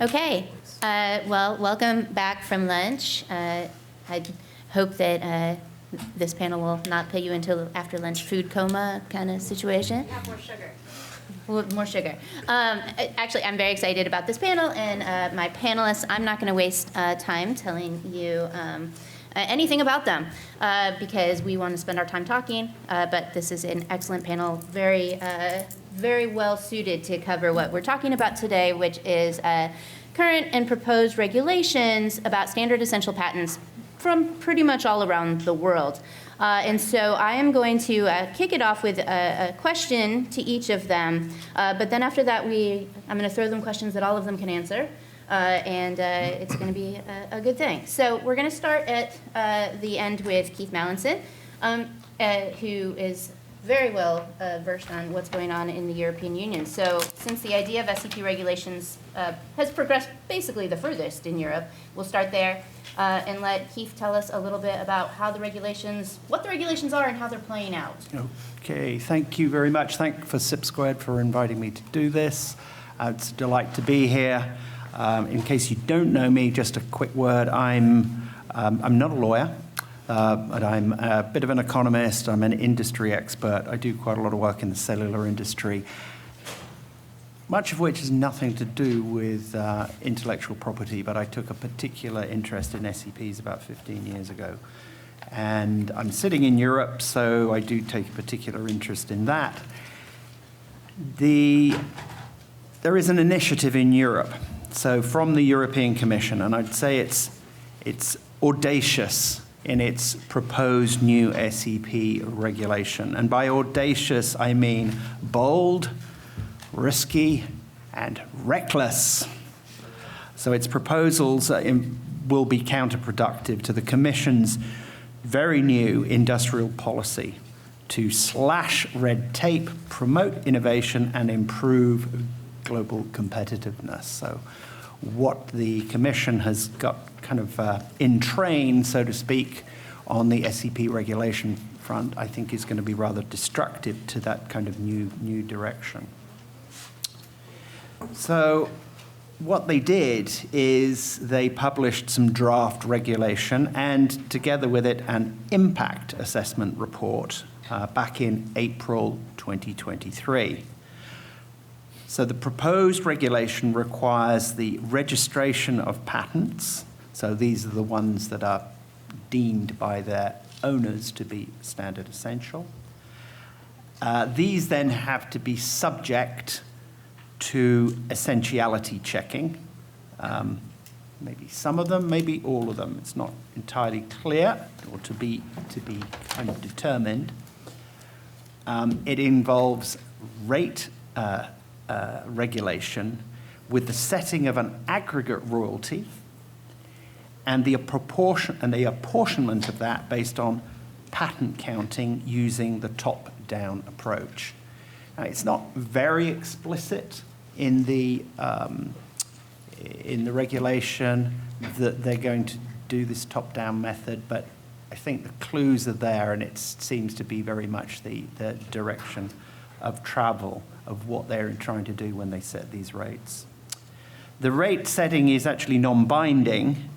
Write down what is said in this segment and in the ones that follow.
Okay, well, welcome back from lunch. I hope that this panel will not put you into after lunch food coma kind of situation. Have more sugar. More sugar. Actually, I'm very excited about this panel and my panelists. I'm not going to waste time telling you anything about them because we want to spend our time talking, but this is an excellent panel, very well suited to cover what we're talking about today, which is current and proposed regulations about standard essential patents from pretty much all around the world. And so I am going to kick it off with a question to each of them, but then after that I'm going to throw them questions that all of them can answer, and it's going to be a good thing. So we're going to start at the end with Keith Mallinson, who is very well versed on what's going on in the European Union. So since the idea of SEP regulations has progressed basically the furthest in Europe, we'll start there and let Keith tell us a little bit about how what the regulations are and how they're playing out. Okay, thank you very much. Thank for SIP Squared for inviting me to do this. It's a delight to be here. In case you don't know me, just a quick word. I'm not a lawyer. But I'm a bit of an economist. I'm an industry expert. I do quite a lot of work in the cellular industry, much of which has nothing to do with intellectual property, but I took a particular interest in SEPs about 15 years ago. And I'm sitting in Europe, so I do take a particular interest in that. There is an initiative in Europe, so from the European Commission, and I'd say it's audacious in its proposed new SEP regulation. And by audacious, I mean bold, risky, and reckless. So its proposals will be counterproductive to the Commission's very new industrial policy to slash red tape, promote innovation, and improve global competitiveness. So what the Commission has got kind of in train, so to speak, on the SEP regulation front, I think is going to be rather destructive to that kind of new direction. So what they did is they published some draft regulation and together with it an impact assessment report back in April 2023. So the proposed regulation requires the registration of patents. So these are the ones that are deemed by their owners to be standard essential. These then have to be subject to essentiality checking. Maybe some of them, maybe all of them. It's not entirely clear or to be kind of determined. It involves rate regulation with the setting of an aggregate royalty and the apportionment of that based on patent counting using the top-down approach. Now, it's not very explicit in the regulation that they're going to do this top-down method, but I think the clues are there, and it seems to be very much the direction of travel of what they're trying to do when they set these rates. The rate setting is actually non-binding.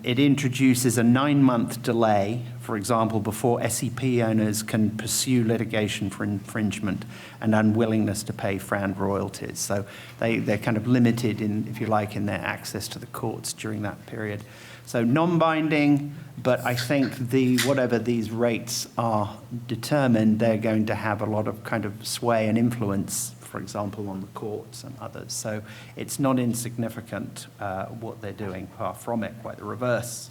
It introduces a 9-month delay, for example, before SEP owners can pursue litigation for infringement and unwillingness to pay FRAND royalties. So they're kind of limited in, if you like, in their access to the courts during that period. So non-binding, but I think whatever these rates are determined, they're going to have a lot of kind of sway and influence, for example, on the courts and others. So it's not insignificant what they're doing, far from it, quite the reverse.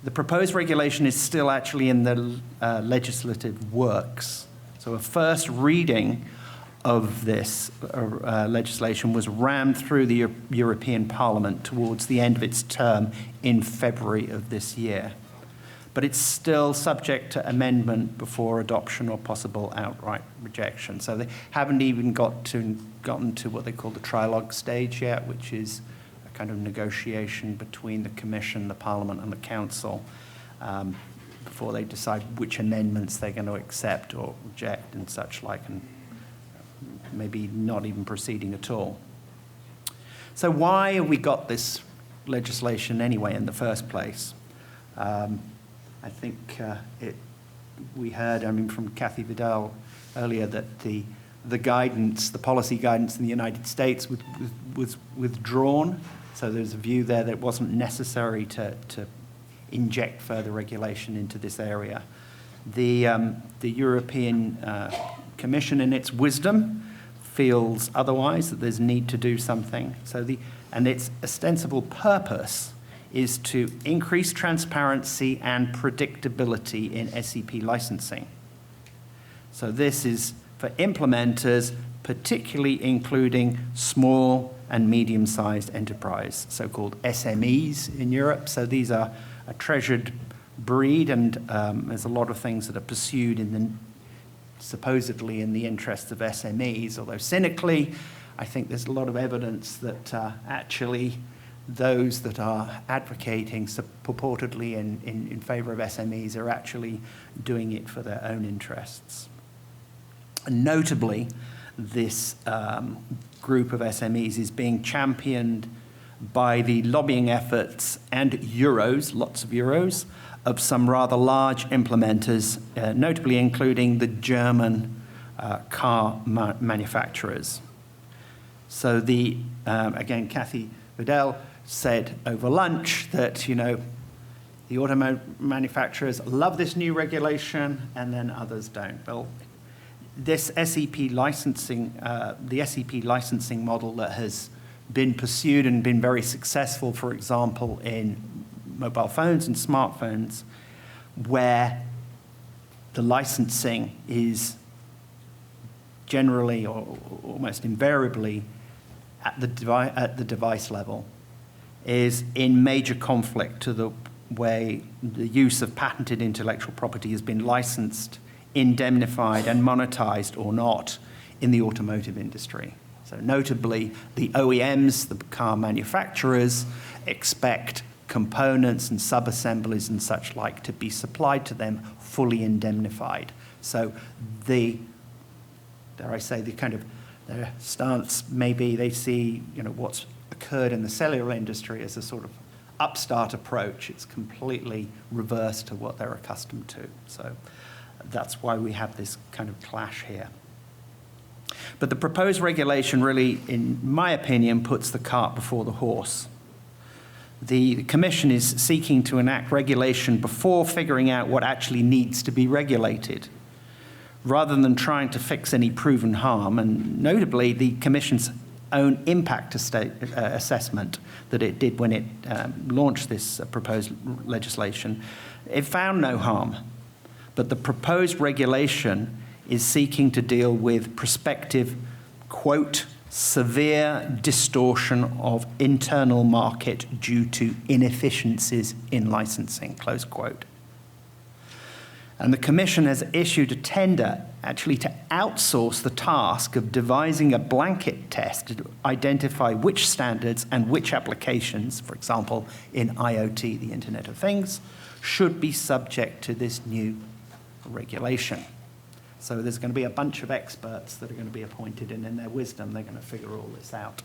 The proposed regulation is still actually in the legislative works. So a first reading of this legislation was rammed through the European Parliament towards the end of its term in February of this year. But it's still subject to amendment before adoption or possible outright rejection. So they haven't even gotten to what they call the trilogue stage yet, which is a kind of negotiation between the Commission, the Parliament, and the Council before they decide which amendments they're going to accept or reject and such like, and maybe not even proceeding at all. So why have we got this legislation anyway in the first place? I think we heard, from Kathy Vidal earlier that the guidance, the policy guidance in the United States was withdrawn. So there's a view there that it wasn't necessary to inject further regulation into this area. The European Commission, in its wisdom, feels otherwise, that there's need to do something. And its ostensible purpose is to increase transparency and predictability in SEP licensing. So this is for implementers, particularly including small and medium-sized enterprise, so-called SMEs in Europe. So these are a treasured breed, and there's a lot of things that are pursued supposedly in the interests of SMEs, although cynically, I think there's a lot of evidence that actually those that are advocating purportedly in favor of SMEs are actually doing it for their own interests. And notably, this group of SMEs is being championed by the lobbying efforts and euros, lots of euros, of some rather large implementers, notably including the German car manufacturers. So again, Kathy Vidal said over lunch that, the auto manufacturers love this new regulation and then others don't. Well, this SEP licensing, the SEP licensing model that has been pursued and been very successful, for example, in mobile phones and smartphones, where the licensing is generally or almost invariably at the device level, is in major conflict to the way the use of patented intellectual property has been licensed, indemnified, and monetized or not in the automotive industry. So notably, the OEMs, the car manufacturers, expect components and sub-assemblies and such like to be supplied to them fully indemnified. So dare I say, their stance maybe they see, what's occurred in the cellular industry as a sort of upstart approach. It's completely reverse to what they're accustomed to. So that's why we have this kind of clash here. But the proposed regulation really, in my opinion, puts the cart before the horse. The Commission is seeking to enact regulation before figuring out what actually needs to be regulated, rather than trying to fix any proven harm. And notably, the Commission's own impact assessment that it did when it launched this proposed legislation, it found no harm. But the proposed regulation is seeking to deal with prospective, quote, severe distortion of internal market due to inefficiencies in licensing, close quote. And the Commission has issued a tender actually to outsource the task of devising a blanket test to identify which standards and which applications, for example, in IoT, the Internet of Things, should be subject to this new regulation. So there's going to be a bunch of experts that are going to be appointed, and in their wisdom, they're going to figure all this out.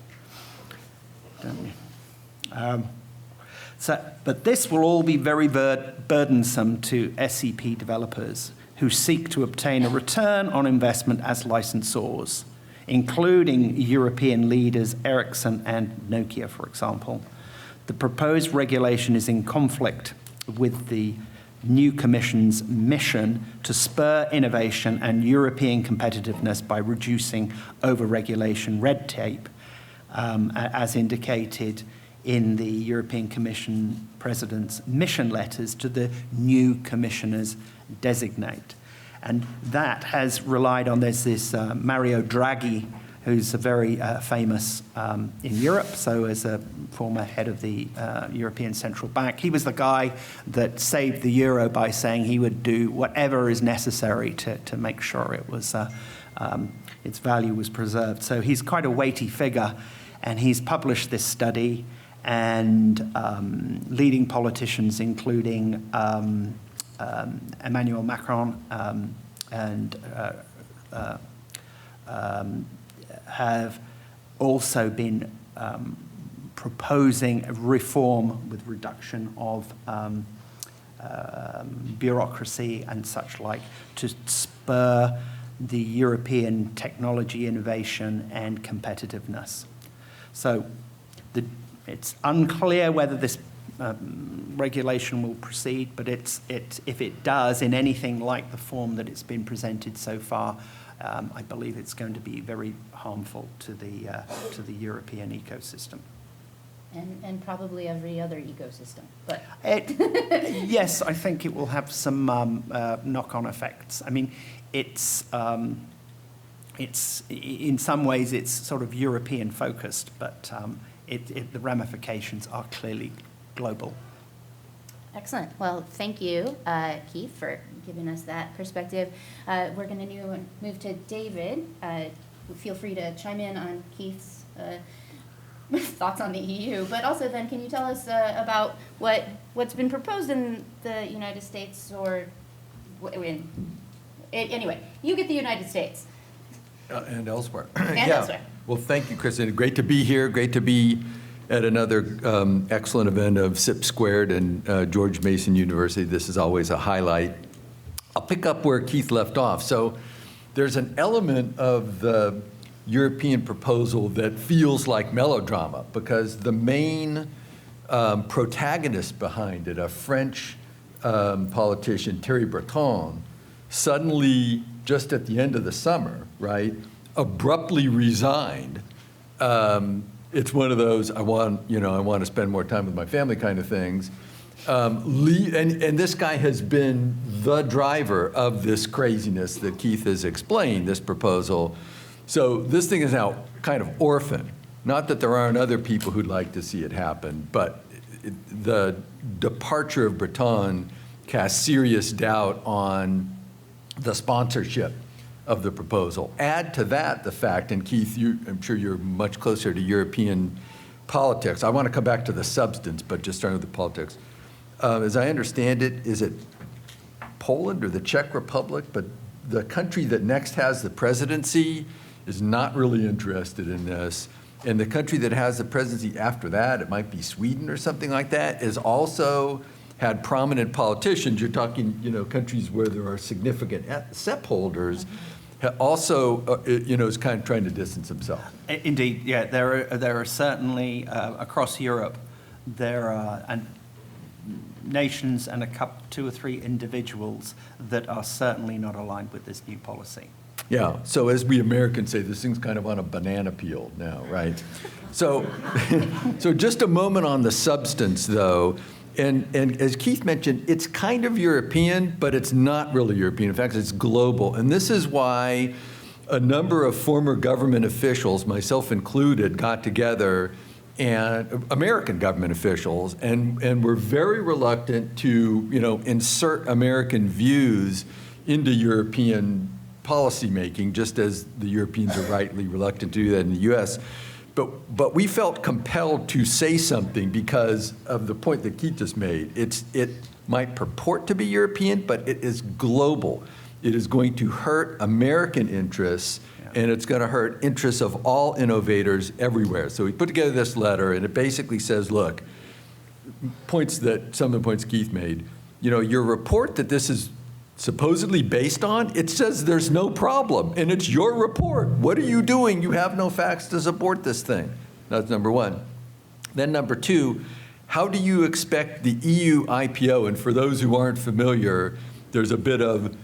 But this will all be very burdensome to SEP developers who seek to obtain a return on investment as licensors, including European leaders Ericsson and Nokia, for example. The proposed regulation is in conflict with the new Commission's mission to spur innovation and European competitiveness by reducing over-regulation red tape, as indicated in the European Commission President's mission letters to the new commissioners designate. And that has relied on, there's this Mario Draghi, who's a very famous in Europe, so as a former head of the European Central Bank. He was the guy that saved the euro by saying he would do whatever is necessary to make sure it was, its value was preserved. So he's quite a weighty figure, and he's published this study, and leading politicians, including Emmanuel Macron and have also been proposing a reform with reduction of bureaucracy and such like to spur the European technology innovation and competitiveness. So it's unclear whether this regulation will proceed, but if it does in anything like the form that it's been presented so far, I believe it's going to be very harmful to the European ecosystem. And probably every other ecosystem, but. Yes, I think it will have some knock-on effects. I mean, it's in some ways it's sort of European focused, but the ramifications are clearly global. Excellent. Well, thank you, Keith, for giving us that perspective. We're going to move to David. Feel free to chime in on Keith's thoughts on the EU, but also then can you tell us about what's been proposed in the United States or anyway, you get the United States. And elsewhere. And yeah. elsewhere. Well, thank you, Kristen. Great to be here. Great to be at another excellent event of SIP Squared and George Mason University. This is always a highlight. I'll pick up where Keith left off. So there's an element of the European proposal that feels like melodrama because the main protagonist behind it, a French politician, Thierry Breton, suddenly, just at the end of the summer, right, abruptly resigned. It's one of those I want to spend more time with my family kind of things. And this guy has been the driver of this craziness that Keith has explained, this proposal. So this thing is now kind of orphaned. Not that there aren't other people who'd like to see it happen, but the departure of Breton casts serious doubt on the sponsorship of the proposal. Add to that the fact, and Keith, I'm sure you're much closer to European politics. I want to come back to the substance, but just starting with the politics. As I understand it, is it Poland or the Czech Republic? But the country that next has the presidency is not really interested in this. And the country that has the presidency after that, it might be Sweden or something like that, is also had prominent politicians. You're talking, countries where there are significant SEP holders, also, is kind of trying to distance himself. Indeed, yeah. There are certainly across Europe there are nations and two or three individuals that are certainly not aligned with this new policy. Yeah. So as we Americans say, this thing's kind of on a banana peel now, right? So, so just a moment on the substance, though. And as Keith mentioned, it's kind of European, but it's not really European. In fact, it's global. And this is why a number of former government officials, myself included, got together, and American government officials, and were very reluctant to, insert American views into European policymaking, just as the Europeans are rightly reluctant to do that in the U.S. But we felt compelled to say something because of the point that Keith just made. It might purport to be European, but it is global. It is going to hurt American interests, and it's going to hurt interests of all innovators everywhere. So we put together this letter, and it basically says, look, some of the points Keith made, your report that this is supposedly based on, it says there's no problem, and it's your report. What are you doing? You have no facts to support this thing. That's number one. Then number two, how do you expect the EU IPO, and for those who aren't familiar, there's a bit of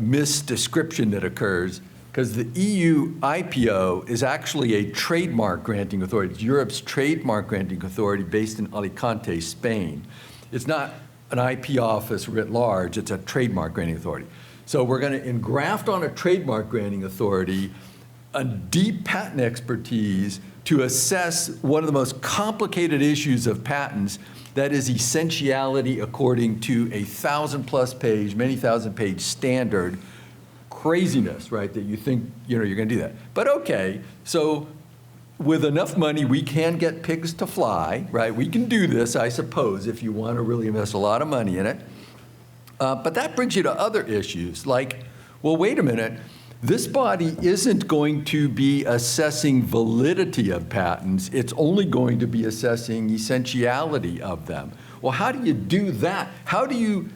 misdescription that occurs, because the EU IPO is actually a trademark granting authority. It's Europe's trademark granting authority based in Alicante, Spain. It's not an IP office writ large, it's a trademark granting authority. So we're going to engraft on a trademark granting authority a deep patent expertise to assess one of the most complicated issues of patents, that is essentiality according to a 1,000+ page, many thousand page standard. Craziness, right, that you think, you're going to do that. But okay, so with enough money, we can get pigs to fly, right? We can do this, I suppose, if you want to really invest a lot of money in it. But that brings you to other issues, like, well, wait a minute. this body isn't going to be assessing validity of patents. It's only going to be assessing essentiality of them. Well, how do you do that? How do you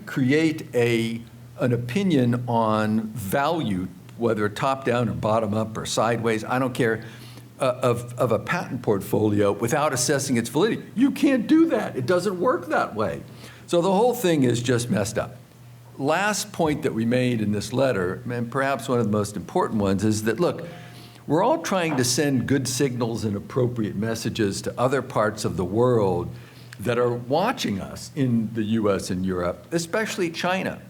create an opinion on value, whether top-down or bottom-up or sideways, I don't care, of a patent portfolio without assessing its validity? You can't do that. It doesn't work that way. So the whole thing is just messed up. Last point that we made in this letter, and perhaps one of the most important ones, is that, look, we're all trying to send good signals and appropriate messages to other parts of the world that are watching us in the US and Europe, especially China,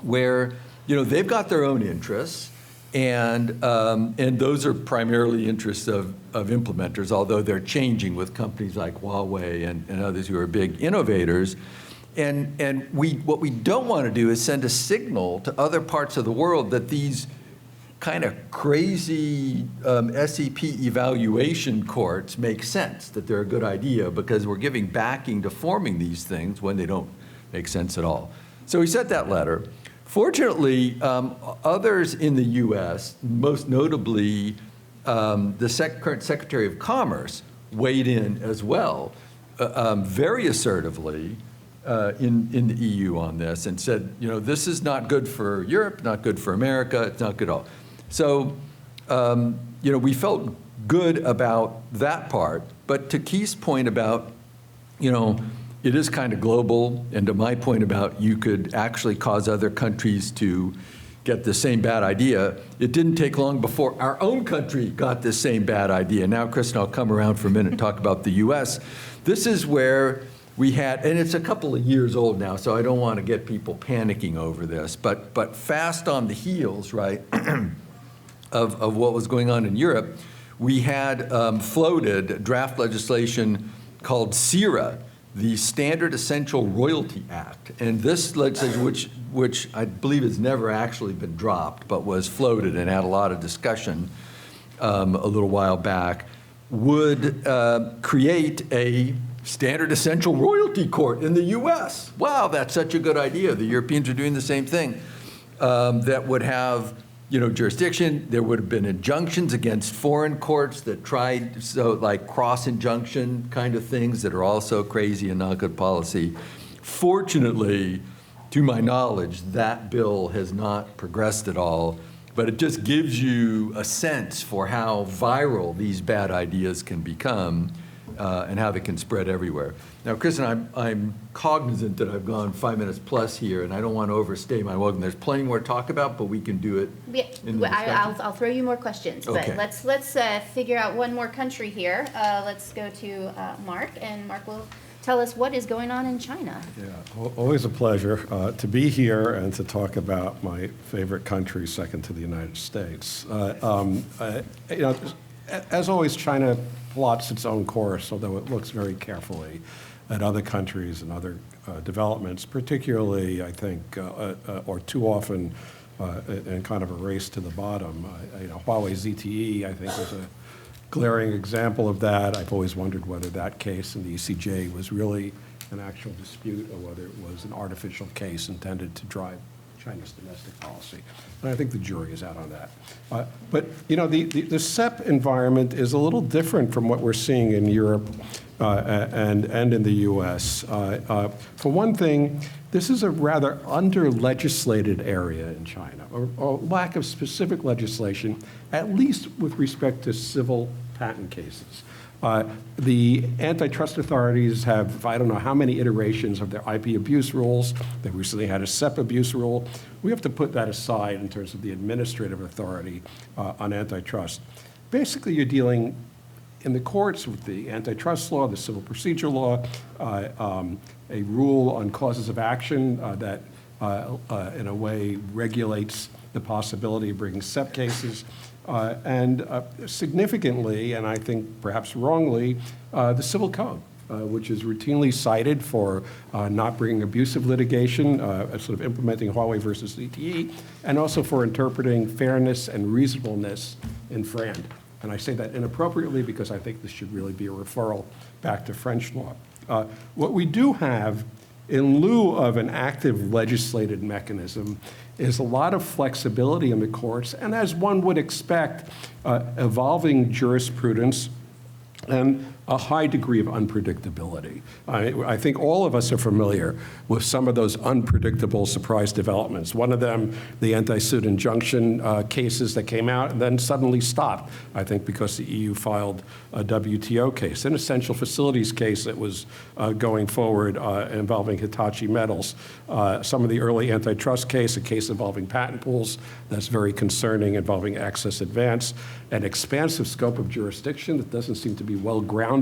where, they've got their own interests, and those are primarily interests of implementers, although they're changing with companies like Huawei and others who are big innovators. And what we don't want to do is send a signal to other parts of the world that these kind of crazy SEP evaluation courts make sense, that they're a good idea, because we're giving backing to forming these things when they don't make sense at all. So we sent that letter. Fortunately, others in the US, most notably the current Secretary of Commerce, weighed in as well, very assertively, in the EU on this, and said, this is not good for Europe, not good for America, it's not good at all. So, we felt good about that part, but to Keith's point about, it is kind of global, and to my point about you could actually cause other countries to get the same bad idea, it didn't take long before our own country got the same bad idea. Now, Kristen, I'll come around for a minute and talk about the US. This is where we had, and it's a couple of years old now, so I don't want to get people panicking over this, but fast on the heels, right, of what was going on in Europe, we had floated draft legislation called SERA, the Standard Essential Royalty Act. And this legislation, which I believe has never actually been dropped, but was floated and had a lot of discussion a little while back, would create a Standard Essential Royalty Court in the US. Wow, that's such a good idea. The Europeans are doing the same thing. That would have, jurisdiction. There would have been injunctions against foreign courts that tried, like cross-injunction kind of things that are also crazy and not good policy. Fortunately, to my knowledge, that bill has not progressed at all, but it just gives you a sense for how viral these bad ideas can become. And how they can spread everywhere. Now, Kristen, I'm cognizant that I've gone 5 minutes plus here, and I don't want to overstay my welcome. There's plenty more to talk about, but we can do it in the discussion. I'll throw you more questions, okay. But let's figure out one more country here. Let's go to Mark, and Mark will tell us what is going on in China. Yeah, always a pleasure to be here and to talk about my favorite country, second to the United States. As always, China plots its own course, although it looks very carefully at other countries and other developments, particularly, I think, or too often in kind of a race to the bottom. Huawei ZTE, I think, is a glaring example of that. I've always wondered whether that case in the ECJ was really an actual dispute or whether it was an artificial case intended to drive China's domestic policy. And I think the jury is out on that. But the SEP environment is a little different from what we're seeing in Europe and in the US. For one thing, this is a rather under-legislated area in China, or lack of specific legislation, at least with respect to civil patent cases. The antitrust authorities have, I don't know how many iterations of their IP abuse rules. They recently had a SEP abuse rule. We have to put that aside in terms of the administrative authority on antitrust. Basically, you're dealing in the courts with the antitrust law, the civil procedure law, a rule on causes of action that in a way regulates the possibility of bringing SEP cases. And significantly, and I think perhaps wrongly, the civil code, which is routinely cited for not bringing abusive litigation, sort of implementing Huawei versus ZTE, and also for interpreting fairness and reasonableness in FRAND. And I say that inappropriately because I think this should really be a referral back to French law. What we do have in lieu of an active legislated mechanism is a lot of flexibility in the courts, and as one would expect, evolving jurisprudence and a high degree of unpredictability. I think all of us are familiar with some of those unpredictable surprise developments. One of them, the anti-suit injunction cases that came out and then suddenly stopped, I think because the EU filed a WTO case. An essential facilities case that was going forward involving Hitachi Metals. Some of the early antitrust case, a case involving patent pools, that's very concerning, involving Access Advance. An expansive scope of jurisdiction that doesn't seem to be well grounded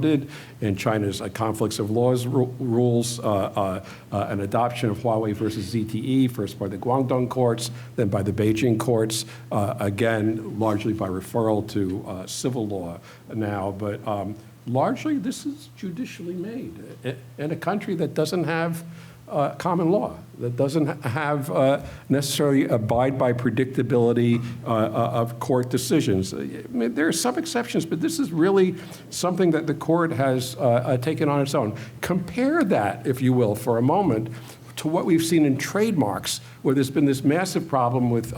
in China's conflicts of laws rules, an adoption of Huawei versus ZTE, first by the Guangdong courts, then by the Beijing courts, again, largely by referral to civil law now, but largely this is judicially made in a country that doesn't have common law, that doesn't have necessarily abide by predictability of court decisions. I mean, there are some exceptions, but this is really something that the court has taken on its own. Compare that, if you will, for a moment, to what we've seen in trademarks, where there's been this massive problem with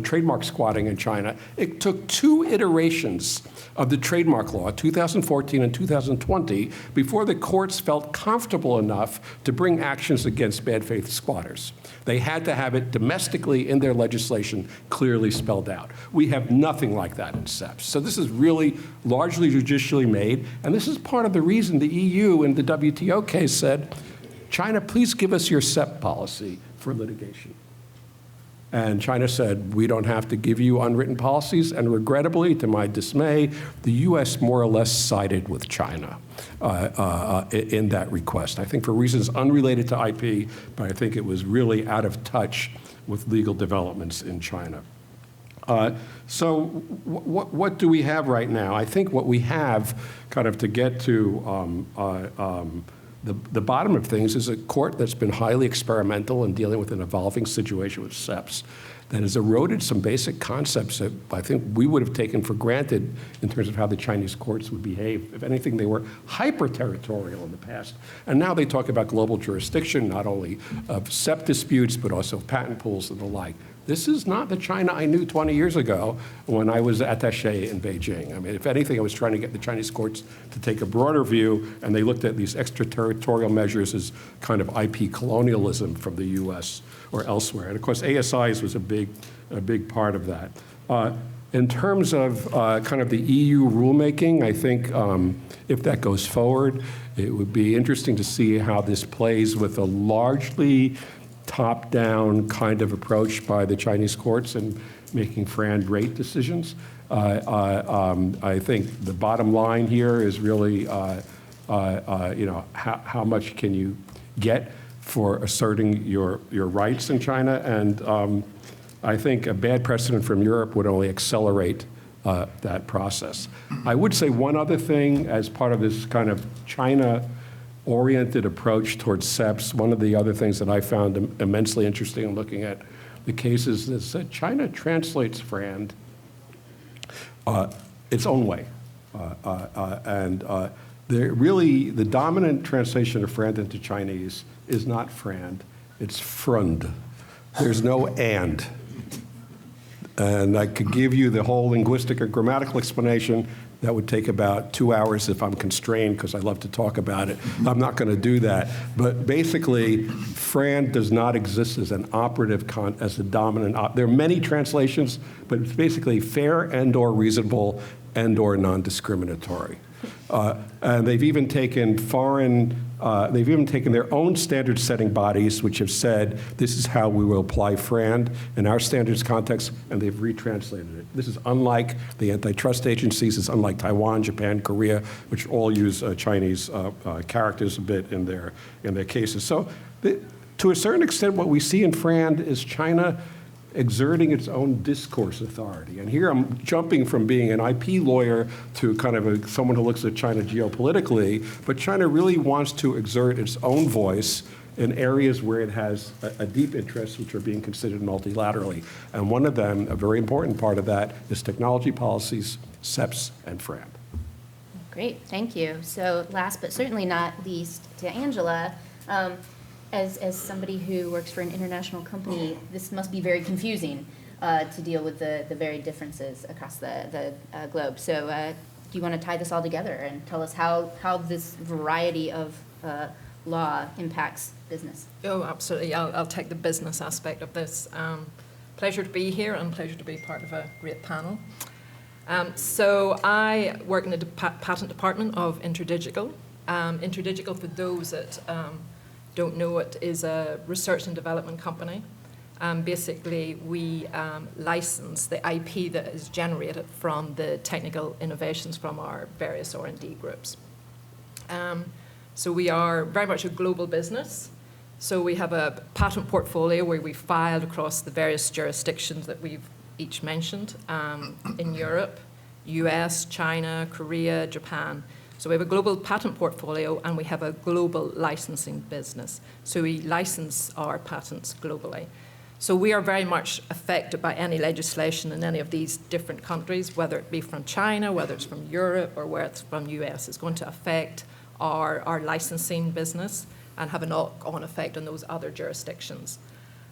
trademark squatting in China. It took 2 iterations of the trademark law, 2014 and 2020, before the courts felt comfortable enough to bring actions against bad faith squatters. They had to have it domestically in their legislation clearly spelled out. We have nothing like that in SEPs. So this is really largely judicially made, and this is part of the reason the EU in the WTO case said, China, please give us your SEP policy for litigation. And China said, we don't have to give you unwritten policies. And regrettably, to my dismay, the US more or less sided with China in that request. I think for reasons unrelated to IP, but I think it was really out of touch with legal developments in China. So what do we have right now? I think what we have, kind of to get to the bottom of things, is a court that's been highly experimental in dealing with an evolving situation with SEPs that has eroded some basic concepts that I think we would have taken for granted in terms of how the Chinese courts would behave. If anything, they were hyper-territorial in the past. And now they talk about global jurisdiction, not only of SEP disputes, but also of patent pools and the like. This is not the China I knew 20 years ago when I was attaché in Beijing. I mean, if anything, I was trying to get the Chinese courts to take a broader view, and they looked at these extraterritorial measures as kind of IP colonialism from the US or elsewhere. And of course, ASIs was a big part of that. In terms of kind of the EU rulemaking, I think if that goes forward, it would be interesting to see how this plays with a largely top-down kind of approach by the Chinese courts in making FRAND rate decisions. I think the bottom line here is really, how much can you get for asserting your rights in China? And I think a bad precedent from Europe would only accelerate that process. I would say one other thing as part of this kind of China-oriented approach towards SEPs. One of the other things that I found immensely interesting in looking at the cases is that China translates FRAND its own way. Really, the dominant translation of FRAND into Chinese is not FRAND, it's FRUND. There's no and. And I could give you the whole linguistic or grammatical explanation. That would take about 2 hours if I'm constrained, because I love to talk about it. I'm not going to do that. But basically, FRAND does not exist as an operative, as a dominant. There are many translations, but it's basically fair and/or reasonable and/or non-discriminatory. And they've even taken their own standard-setting bodies, which have said, this is how we will apply FRAND in our standards context, and they've retranslated it. This is unlike the antitrust agencies. It's unlike Taiwan, Japan, Korea, which all use Chinese characters a bit in their cases. So to a certain extent, what we see in FRAND is China exerting its own discourse authority. And here I'm jumping from being an IP lawyer to kind of someone who looks at China geopolitically, but China really wants to exert its own voice in areas where it has a deep interest, which are being considered multilaterally. And one of them, a very important part of that, is technology policies, SEPs, and FRAND. Great, thank you. So last but certainly not least, to Angela, As somebody who works for an international company, this must be very confusing to deal with the varied differences across the globe. So do you want to tie this all together and tell us how this variety of law impacts business? Oh, absolutely. I'll take the business aspect of this. Pleasure to be here and pleasure to be part of a great panel. So I work in the patent department of InterDigital. InterDigital, for those that don't know it, is a research and development company. Basically, we license the IP that is generated from the technical innovations from our various R&D groups. So we are very much a global business. So we have a patent portfolio where we filed across the various jurisdictions that we've each mentioned in Europe, US, China, Korea, Japan. So we have a global patent portfolio and we have a global licensing business. So we license our patents globally. So we are very much affected by any legislation in any of these different countries, whether it be from China, whether it's from Europe, or whether it's from US. It's going to affect our licensing business and have a knock-on effect on those other jurisdictions.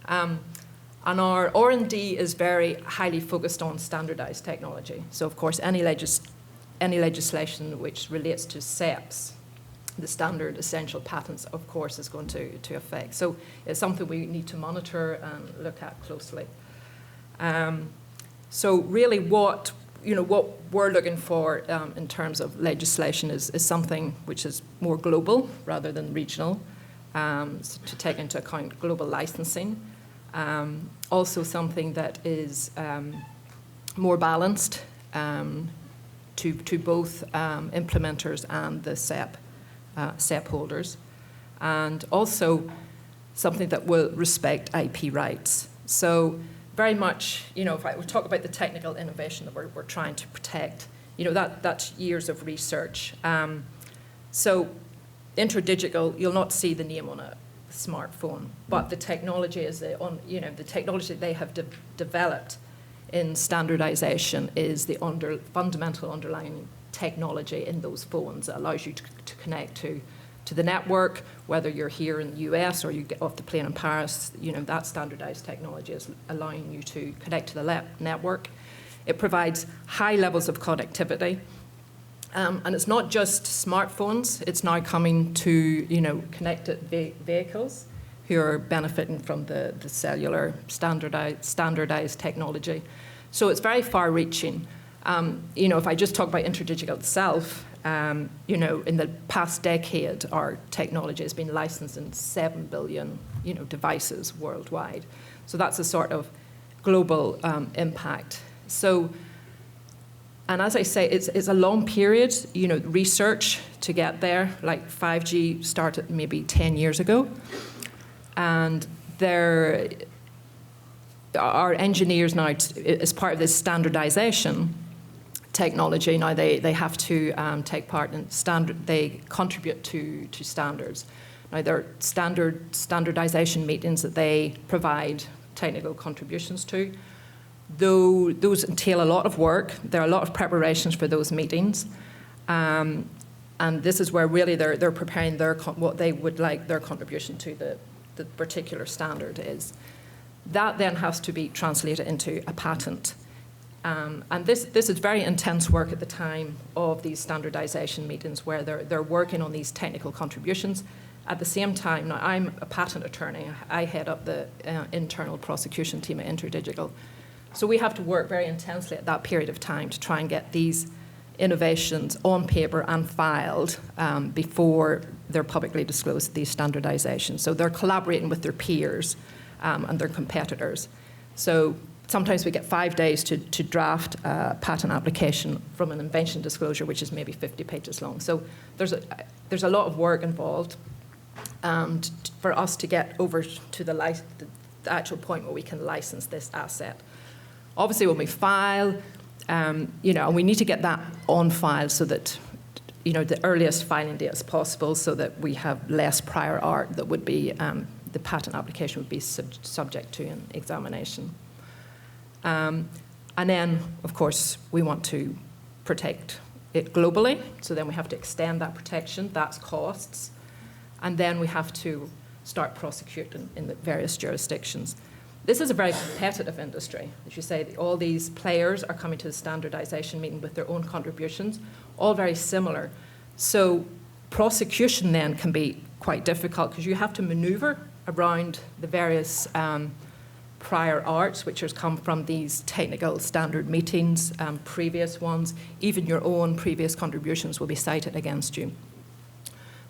And our R&D is very highly focused on standardized technology. So of course, any legislation which relates to SEPs, the standard essential patents, of course, is going to affect. So it's something we need to monitor and look at closely. So really what we're looking for in terms of legislation is something which is more global rather than regional, to take into account global licensing. Also something that is more balanced to both implementers and the SEP holders, and also something that will respect IP rights. So very much, if I talk about the technical innovation that we're trying to protect, that's years of research. So InterDigital, you'll not see the name on a smartphone, but the technology is the technology they have developed in standardization is the fundamental underlying technology in those phones that allows you to connect to the network, whether you're here in the US or you get off the plane in Paris. That standardized technology is allowing you to connect to the network. It provides high levels of connectivity. And it's not just smartphones, it's now coming to connected vehicles who are benefiting from the cellular standardized technology. So it's very far-reaching. If I just talk about InterDigital itself, in the past decade, our technology has been licensed in 7 billion devices worldwide. So that's a sort of global impact. So, and as I say, it's a long period, research to get there. Like 5G started maybe 10 years ago. And our engineers now, as part of this standardization technology, now they have to take part in they contribute to standards. Now there are standardization meetings that they provide technical contributions to. Though those entail a lot of work, there are a lot of preparations for those meetings. And this is where really they're preparing what they would like their contribution to the particular standard is. That then has to be translated into a patent. And this is very intense work at the time of these standardization meetings where they're working on these technical contributions. At the same time, now I'm a patent attorney. I head up the internal prosecution team at InterDigital. So we have to work very intensely at that period of time to try and get these innovations on paper and filed before they're publicly disclosed, these standardizations. So they're collaborating with their peers and their competitors. So sometimes we get 5 days to draft a patent application from an invention disclosure, which is maybe 50 pages long. So there's a lot of work involved for us to get over to the actual point where we can license this asset. Obviously, when we file, and we need to get that on file so that, the earliest filing date as possible so that we have less prior art that would be, the patent application would be subject to an examination. And then, of course, we want to protect it globally. So then we have to extend that protection. That's costs. And then we have to start prosecuting in the various jurisdictions. This is a very competitive industry. As you say, all these players are coming to the standardization meeting with their own contributions, all very similar. So prosecution then can be quite difficult because you have to maneuver around the various prior arts which has come from these technical standard meetings, previous ones. Even your own previous contributions will be cited against you.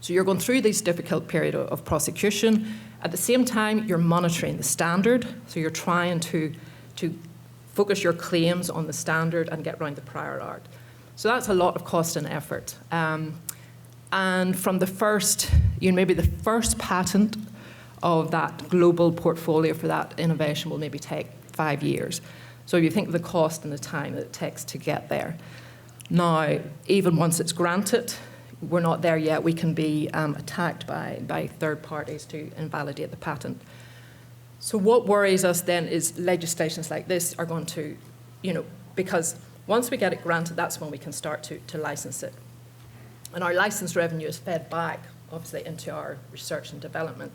So you're going through this difficult period of prosecution. At the same time, you're monitoring the standard. So you're trying to focus your claims on the standard and get around the prior art. So that's a lot of cost and effort. And from the first, maybe the first patent of that global portfolio for that innovation will maybe take 5 years. So you think of the cost and the time that it takes to get there. Now, even once it's granted, we're not there yet. We can be attacked by third parties to invalidate the patent. So what worries us then is legislations like this are going to, because once we get it granted, that's when we can start to license it. And our license revenue is fed back, obviously, into our research and development.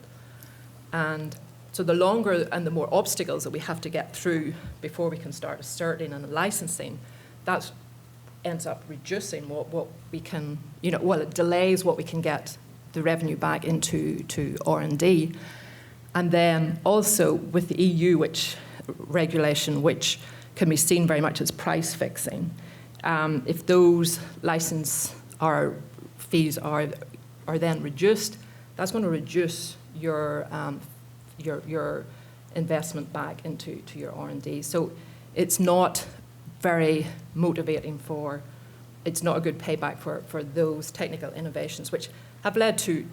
And so the longer and the more obstacles that we have to get through before we can start asserting and licensing, that ends up reducing what we can, it delays what we can get the revenue back into R&D. And then also with the EU regulation, which can be seen very much as price fixing, if those license fees are then reduced, that's going to reduce your investment back into your R&D. So it's not very motivating it's not a good payback for those technical innovations, which have led to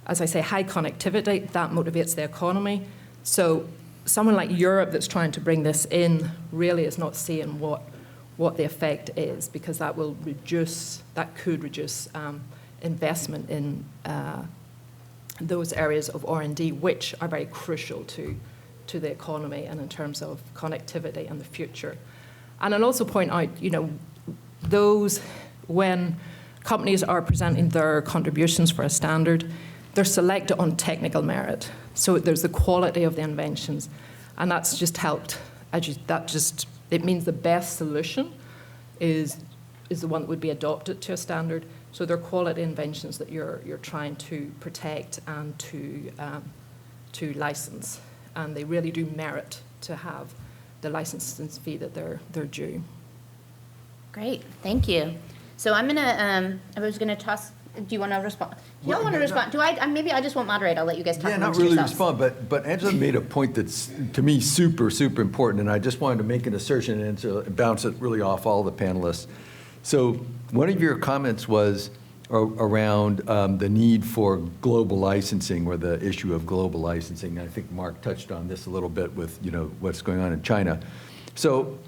as I say, high connectivity. That motivates the economy. So someone like Europe that's trying to bring this in really is not seeing what the effect is, because that could reduce investment in those areas of R&D which are very crucial to the economy and in terms of connectivity and the future. And I'll also point out, when companies are presenting their contributions for a standard, they're selected on technical merit. So there's the quality of the inventions, and that's just helped. It means the best solution is the one that would be adopted to a standard. So they're quality inventions that you're trying to protect and to license, and they really do merit to have the licensing fee that they're due. Great, thank you. So I'm gonna, I was gonna toss, do you wanna respond? You don't wanna respond, maybe I just won't moderate, I'll let you guys talk amongst yourselves. Respond, but Angela made a point that's, to me, super, super important, and I just wanted to make an assertion and to bounce it really off all the panelists. So one of your comments was around the need for global licensing, or the issue of global licensing. I think Mark touched on this a little bit with what's going on in China. So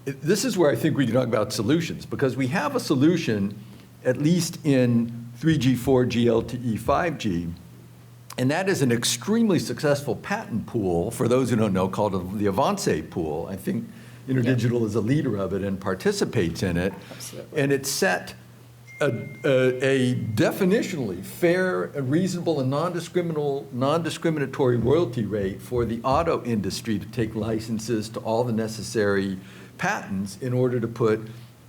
this is where I think we can talk about solutions, because we have a solution, at least in 3G, 4G, LTE, 5G, and that is an extremely successful patent pool, for those who don't know, called the Avance pool. I think InterDigital is a leader of it and participates in it. Absolutely. And it's set a definitionally fair, reasonable, and non-discriminatory royalty rate for the auto industry to take licenses to all the necessary patents in order to put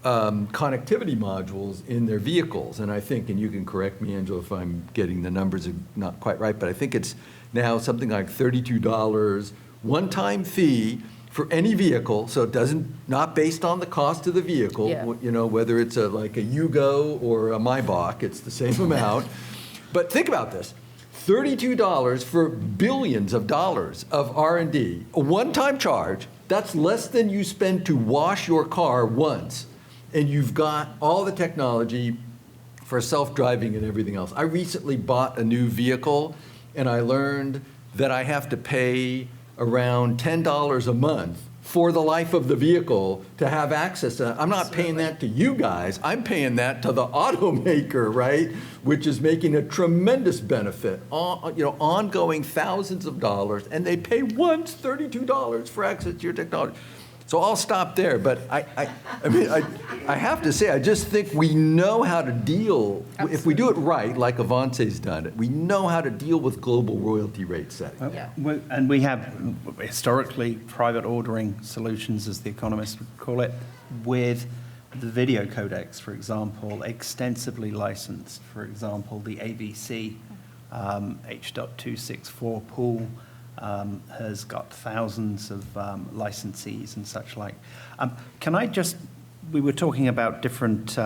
connectivity modules in their vehicles. And I think, and you can correct me, Angela, if I'm getting the numbers not quite right, but I think it's now something like $32 one-time fee for any vehicle, so it not based on the cost of the vehicle, whether it's like a Yugo or a Maybach, it's the same amount. But think about this, $32 for billions of dollars of R&D, a one-time charge. That's less than you spend to wash your car once, and you've got all the technology for self-driving and everything else. I recently bought a new vehicle, and I learned that I have to pay around $10 a month for the life of the vehicle to have access to. I'm not paying that to you guys. I'm paying that to the automaker, right? Which is making a tremendous benefit, ongoing thousands of dollars, and they pay once $32 for access to your technology. So I'll stop there, but I have to say, I just think we know how to deal, if we do it right, like Avance's done it, we know how to deal with global royalty rate setting. Yeah. And we have historically private ordering solutions, as the economists would call it, with the video codecs, for example, extensively licensed. For example, the ABC H.264 pool has got thousands of licensees and such like. Can I just, we were talking about different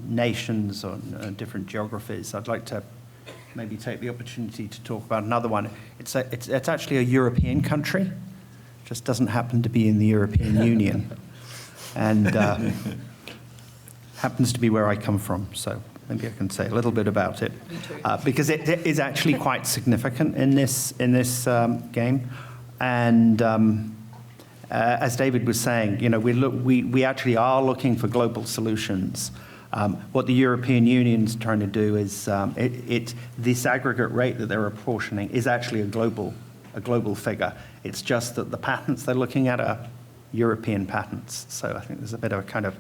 nations or different geographies. I'd like to maybe take the opportunity to talk about another one. It's actually a European country, just doesn't happen to be in the European Union. And happens to be where I come from, so maybe I can say a little bit about it, because it is actually quite significant in this game. And as David was saying, you know, we actually are looking for global solutions. What the European Union's trying to do is this aggregate rate that they're apportioning is actually a global figure. It's just that the patents they're looking at are European patents. So I think there's a bit of a kind of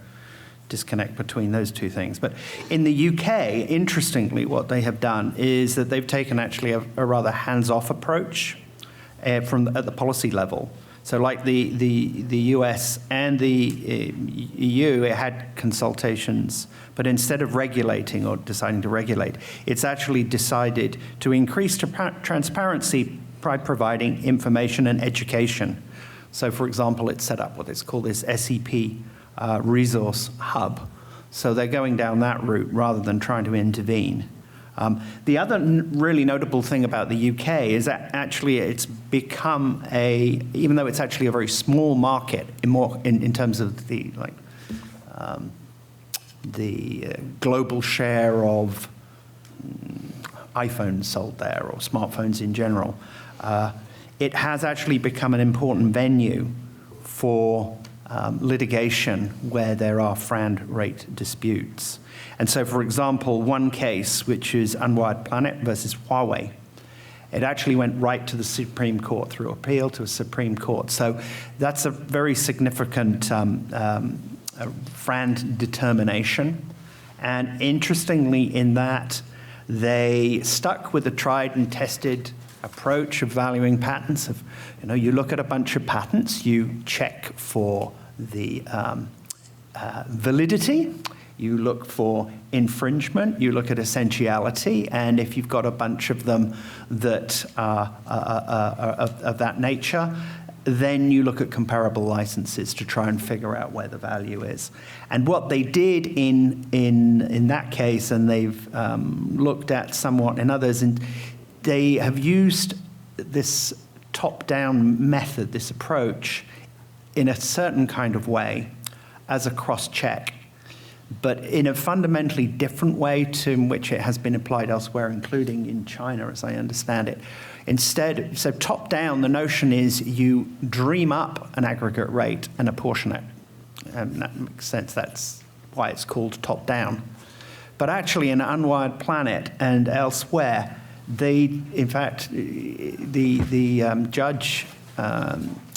disconnect between those two things. But in the UK, interestingly, what they have done is that they've taken actually a rather hands-off approach at the policy level. So like the US and the EU, it had consultations, but instead of regulating or deciding to regulate, it's actually decided to increase transparency by providing information and education. So, for example, it's set up what it's called this SEP resource hub. So they're going down that route rather than trying to intervene. The other really notable thing about the UK is that actually it's become even though it's actually a very small market in terms of the global share of iPhones sold there or smartphones in general, it has actually become an important venue for litigation where there are FRAND rate disputes. And so, for example, one case, which is Unwired Planet versus Huawei, it actually went right to the Supreme Court through appeal to a Supreme Court. So that's a very significant FRAND determination. And interestingly, in that, they stuck with the tried and tested approach of valuing patents. You look at a bunch of patents, you check for the validity, you look for infringement, you look at essentiality, and if you've got a bunch of them that are of that nature, then you look at comparable licenses to try and figure out where the value is. And what they did in that case, and they've looked at somewhat in others, and they have used this top-down method, this approach, in a certain kind of way as a cross-check, but in a fundamentally different way to which it has been applied elsewhere, including in China, as I understand it. Instead, so top-down, the notion is you dream up an aggregate rate and apportion it. And that makes sense. That's why it's called top-down. But actually, in Unwired Planet and elsewhere, in fact, the judge,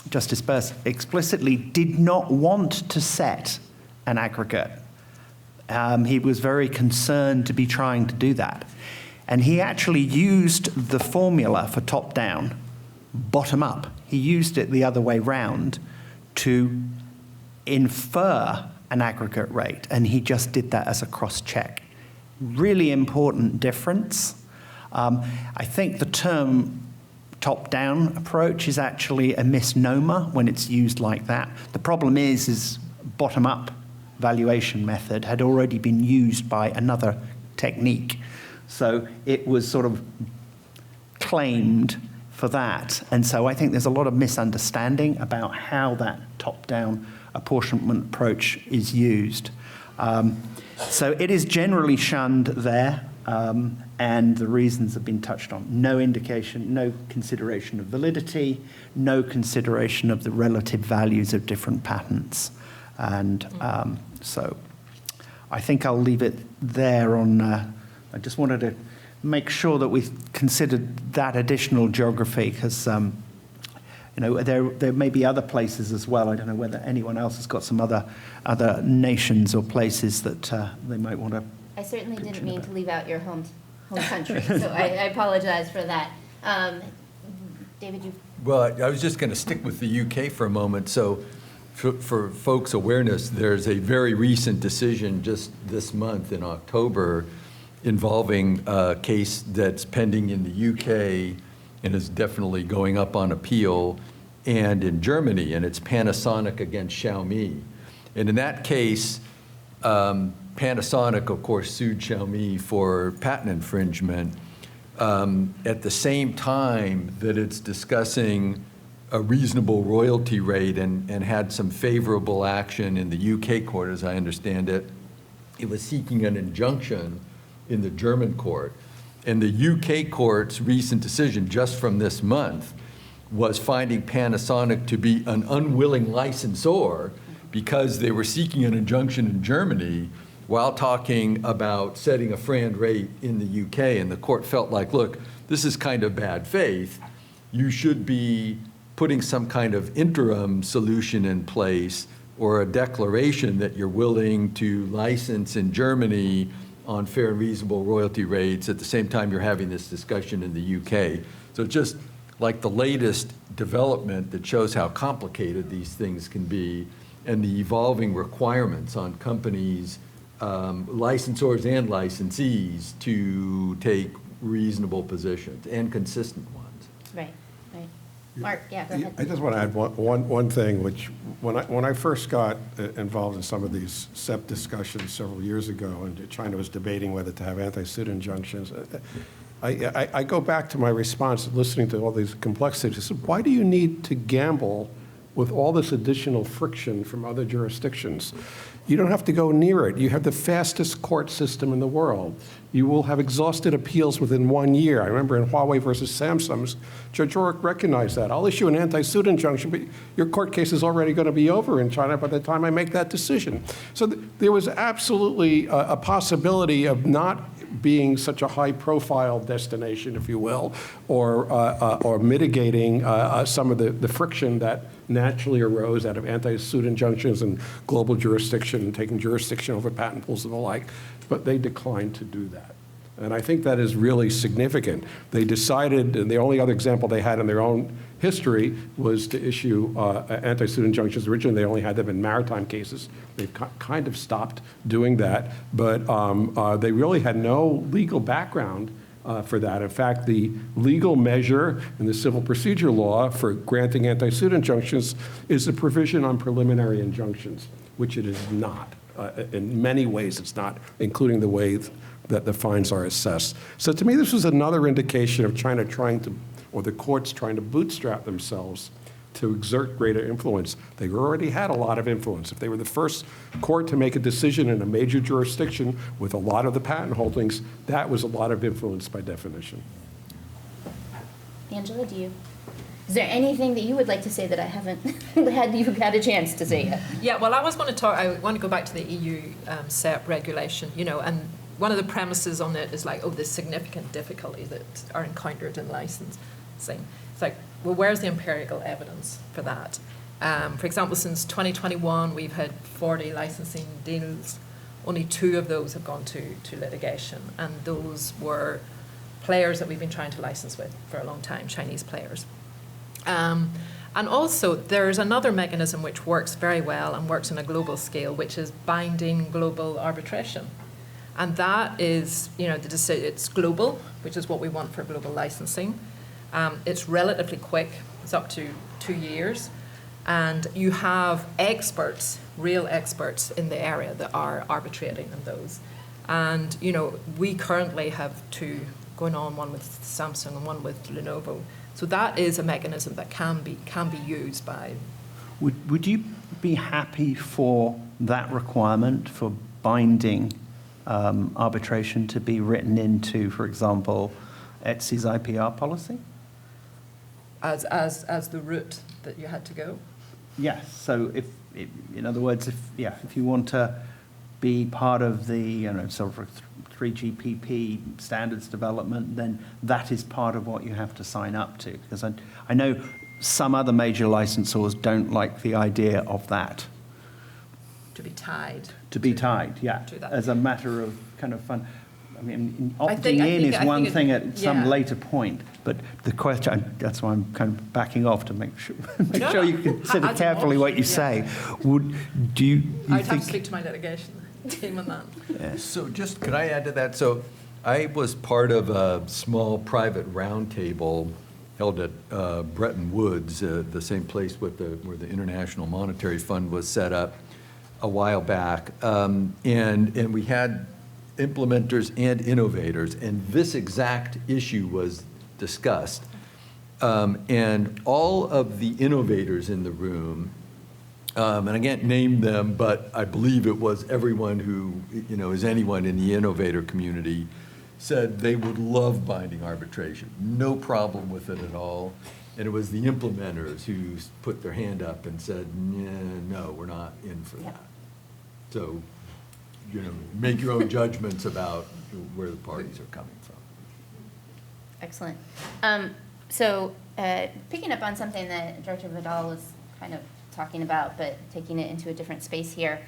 Justice Burst, explicitly did not want to set an aggregate. He was very concerned to be trying to do that. And he actually used the formula for top-down, bottom-up. He used it the other way round to infer an aggregate rate, and he just did that as a cross-check. Really important difference. I think the term top-down approach is actually a misnomer when it's used like that. The problem is bottom-up valuation method had already been used by another technique. So it was sort of claimed for that. And so I think there's a lot of misunderstanding about how that top-down apportionment approach is used. So it is generally shunned there. And the reasons have been touched on. No indication, no consideration of validity, no consideration of the relative values of different patents. And so I think I'll leave it there on, I just wanted to make sure that we considered that additional geography, because there may be other places as well. I don't know whether anyone else has got some other nations or places that they might want to. I certainly didn't mean to leave out your home country, so I apologize for that. David, you. Well, I was just going to stick with the UK for a moment. So for folks' awareness, there's a very recent decision just this month in October involving a case that's pending in the UK and is definitely going up on appeal, and in Germany, and it's Panasonic against Xiaomi. And in that case, Panasonic, of course, sued Xiaomi for patent infringement at the same time that it's discussing a reasonable royalty rate and had some favorable action in the UK court, as I understand it. It was seeking an injunction in the German court. And the UK court's recent decision just from this month was finding Panasonic to be an unwilling licensor because they were seeking an injunction in Germany while talking about setting a FRAND rate in the UK. And the court felt like, look, this is kind of bad faith. You should be putting some kind of interim solution in place or a declaration that you're willing to license in Germany on fair and reasonable royalty rates at the same time you're having this discussion in the UK. So just like the latest development that shows how complicated these things can be and the evolving requirements on companies, licensors and licensees to take reasonable positions and consistent ones. Right. Mark, yeah, go ahead. I just want to add one thing, which when I first got involved in some of these SEP discussions several years ago, and China was debating whether to have anti-suit injunctions, I go back to my response, listening to all these complexities. I said, why do you need to gamble with all this additional friction from other jurisdictions? You don't have to go near it. You have the fastest court system in the world. You will have exhausted appeals within 1 year. I remember in Huawei versus Samsung, Judge Orrick recognized that. I'll issue an anti-suit injunction, but your court case is already going to be over in China by the time I make that decision. So there was absolutely a possibility of not being such a high-profile destination, if you will, or mitigating some of the friction that naturally arose out of anti-suit injunctions and global jurisdiction and taking jurisdiction over patent pools and the like, but they declined to do that. And I think that is really significant. They decided, and the only other example they had in their own history was to issue anti-suit injunctions. Originally, they only had them in maritime cases. They've kind of stopped doing that, but they really had no legal background for that. In fact, the legal measure in the civil procedure law for granting anti-suit injunctions is a provision on preliminary injunctions, which it is not. In many ways, it's not, including the way that the fines are assessed. So to me, this was another indication of China trying to, or the courts trying to bootstrap themselves to exert greater influence. They already had a lot of influence. If they were the first court to make a decision in a major jurisdiction with a lot of the patent holdings, that was a lot of influence by definition. Angela, is there anything that you would like to say that I haven't had a chance to say yet? Yeah, well, I want to go back to the EU SEP regulation, and one of the premises on it is like, oh, there's significant difficulties that are encountered in licensing. It's like, well, where's the empirical evidence for that? For example, since 2021, we've had 40 licensing deals. Only 2 of those have gone to litigation, and those were players that we've been trying to license with for a long time, Chinese players. And also, there's another mechanism which works very well and works on a global scale, which is binding global arbitration. And that is, it's global, which is what we want for global licensing. It's relatively quick. It's up to 2 years. And you have experts, real experts in the area that are arbitrating on those. And, we currently have 2 going on, one with Samsung and one with Lenovo. So that is a mechanism that can be used by. Would you be happy for that requirement for binding arbitration to be written into, for example, Etsy's IPR policy? As the route that you had to go? Yes. So if in other words, if you want to be part of the sort of 3GPP standards development, then that is part of what you have to sign up to. Because I know some other major licensors don't like the idea of that. To be tied. To be tied, yeah, To that. as a matter of kind of fun. I mean, I opting think in is one it- thing at some yeah. later point, but the question, that's why I'm kind of backing off to make sure, No, sure you no. consider As an carefully what you option, say. Do you I'd have think? to speak to my litigation team on that. Yeah. So just, could I add to that? So I was part of a small private roundtable held at Bretton Woods, the same place where the International Monetary Fund was set up a while back. And we had implementers and innovators, and this exact issue was discussed. And all of the innovators in the room, and I can't name them, but I believe it was everyone who, is anyone in the innovator community, said they would love binding arbitration, no problem with it at all. And it was the implementers who put their hand up and said, no, we're not in for that. So, make your own judgments about where the parties are coming from. Excellent. So picking up on something that Director Vidal was kind of talking about, but taking it into a different space here.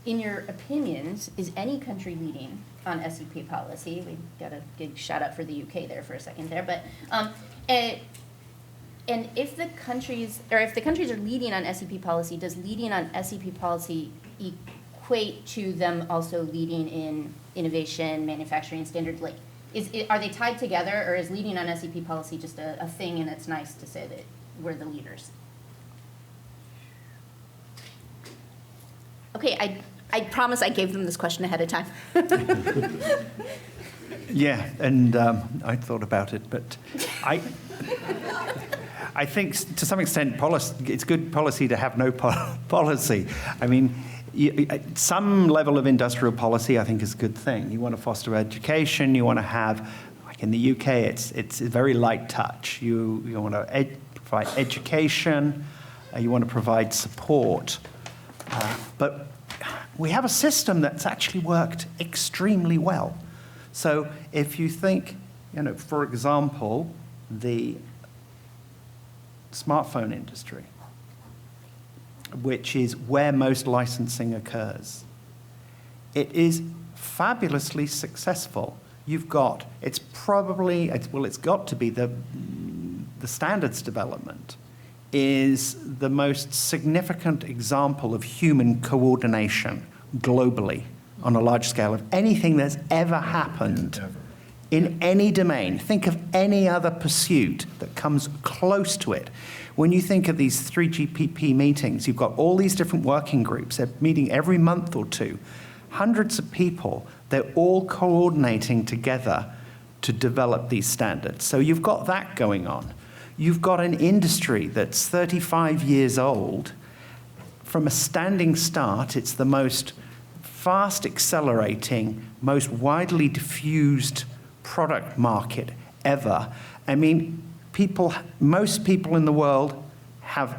In your opinions, is any country leading on SEP policy? We got a big shout out for the UK there for a second there, but and if the countries are leading on SEP policy, does leading on SEP policy equate to them also leading in innovation, manufacturing standards? Like, are they tied together, or is leading on SEP policy just a thing and it's nice to say that we're the leaders? Okay, I promise I gave them this question ahead of time. Yeah, and I thought about it, but I think to some extent it's good policy to have no policy. I mean, some level of industrial policy I think is a good thing. You want to foster education, you want to have, like in the UK, it's a very light touch. You want to provide education, you want to provide support, but we have a system that's actually worked extremely well. So if you think, for example, the smartphone industry, which is where most licensing occurs, it is fabulously successful. It's got to be the standards development is the most significant example of human coordination globally on a large scale of anything that's ever happened in any domain. Think of any other pursuit that comes close to it. When you think of these 3GPP meetings, you've got all these different working groups. They're meeting every month or two. Hundreds of people, they're all coordinating together to develop these standards. So you've got that going on. You've got an industry that's 35 years old. From a standing start, it's the most fast accelerating, most widely diffused product market ever. I mean, most people in the world have,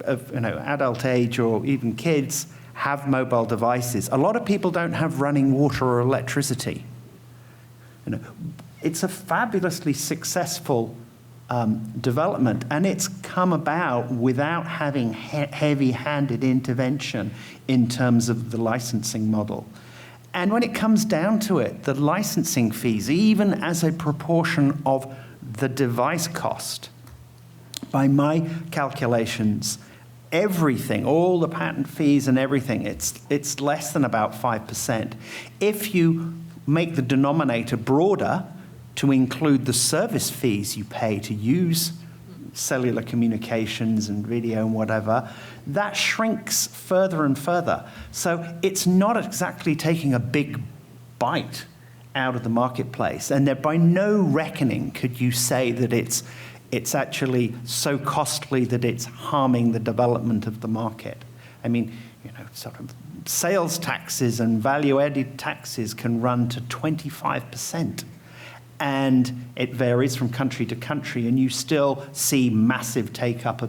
adult age or even kids have mobile devices. A lot of people don't have running water or electricity. It's a fabulously successful development, and it's come about without having heavy-handed intervention in terms of the licensing model. And when it comes down to it, the licensing fees, even as a proportion of the device cost, by my calculations, everything, all the patent fees and everything, it's less than about 5%. If you make the denominator broader to include the service fees you pay to use cellular communications and video and whatever, that shrinks further and further. So it's not exactly taking a big bite out of the marketplace. And there, by no reckoning could you say that it's actually so costly that it's harming the development of the market. I mean, sort of sales taxes and value-added taxes can run to 25%. And it varies from country to country, and you still see massive take-up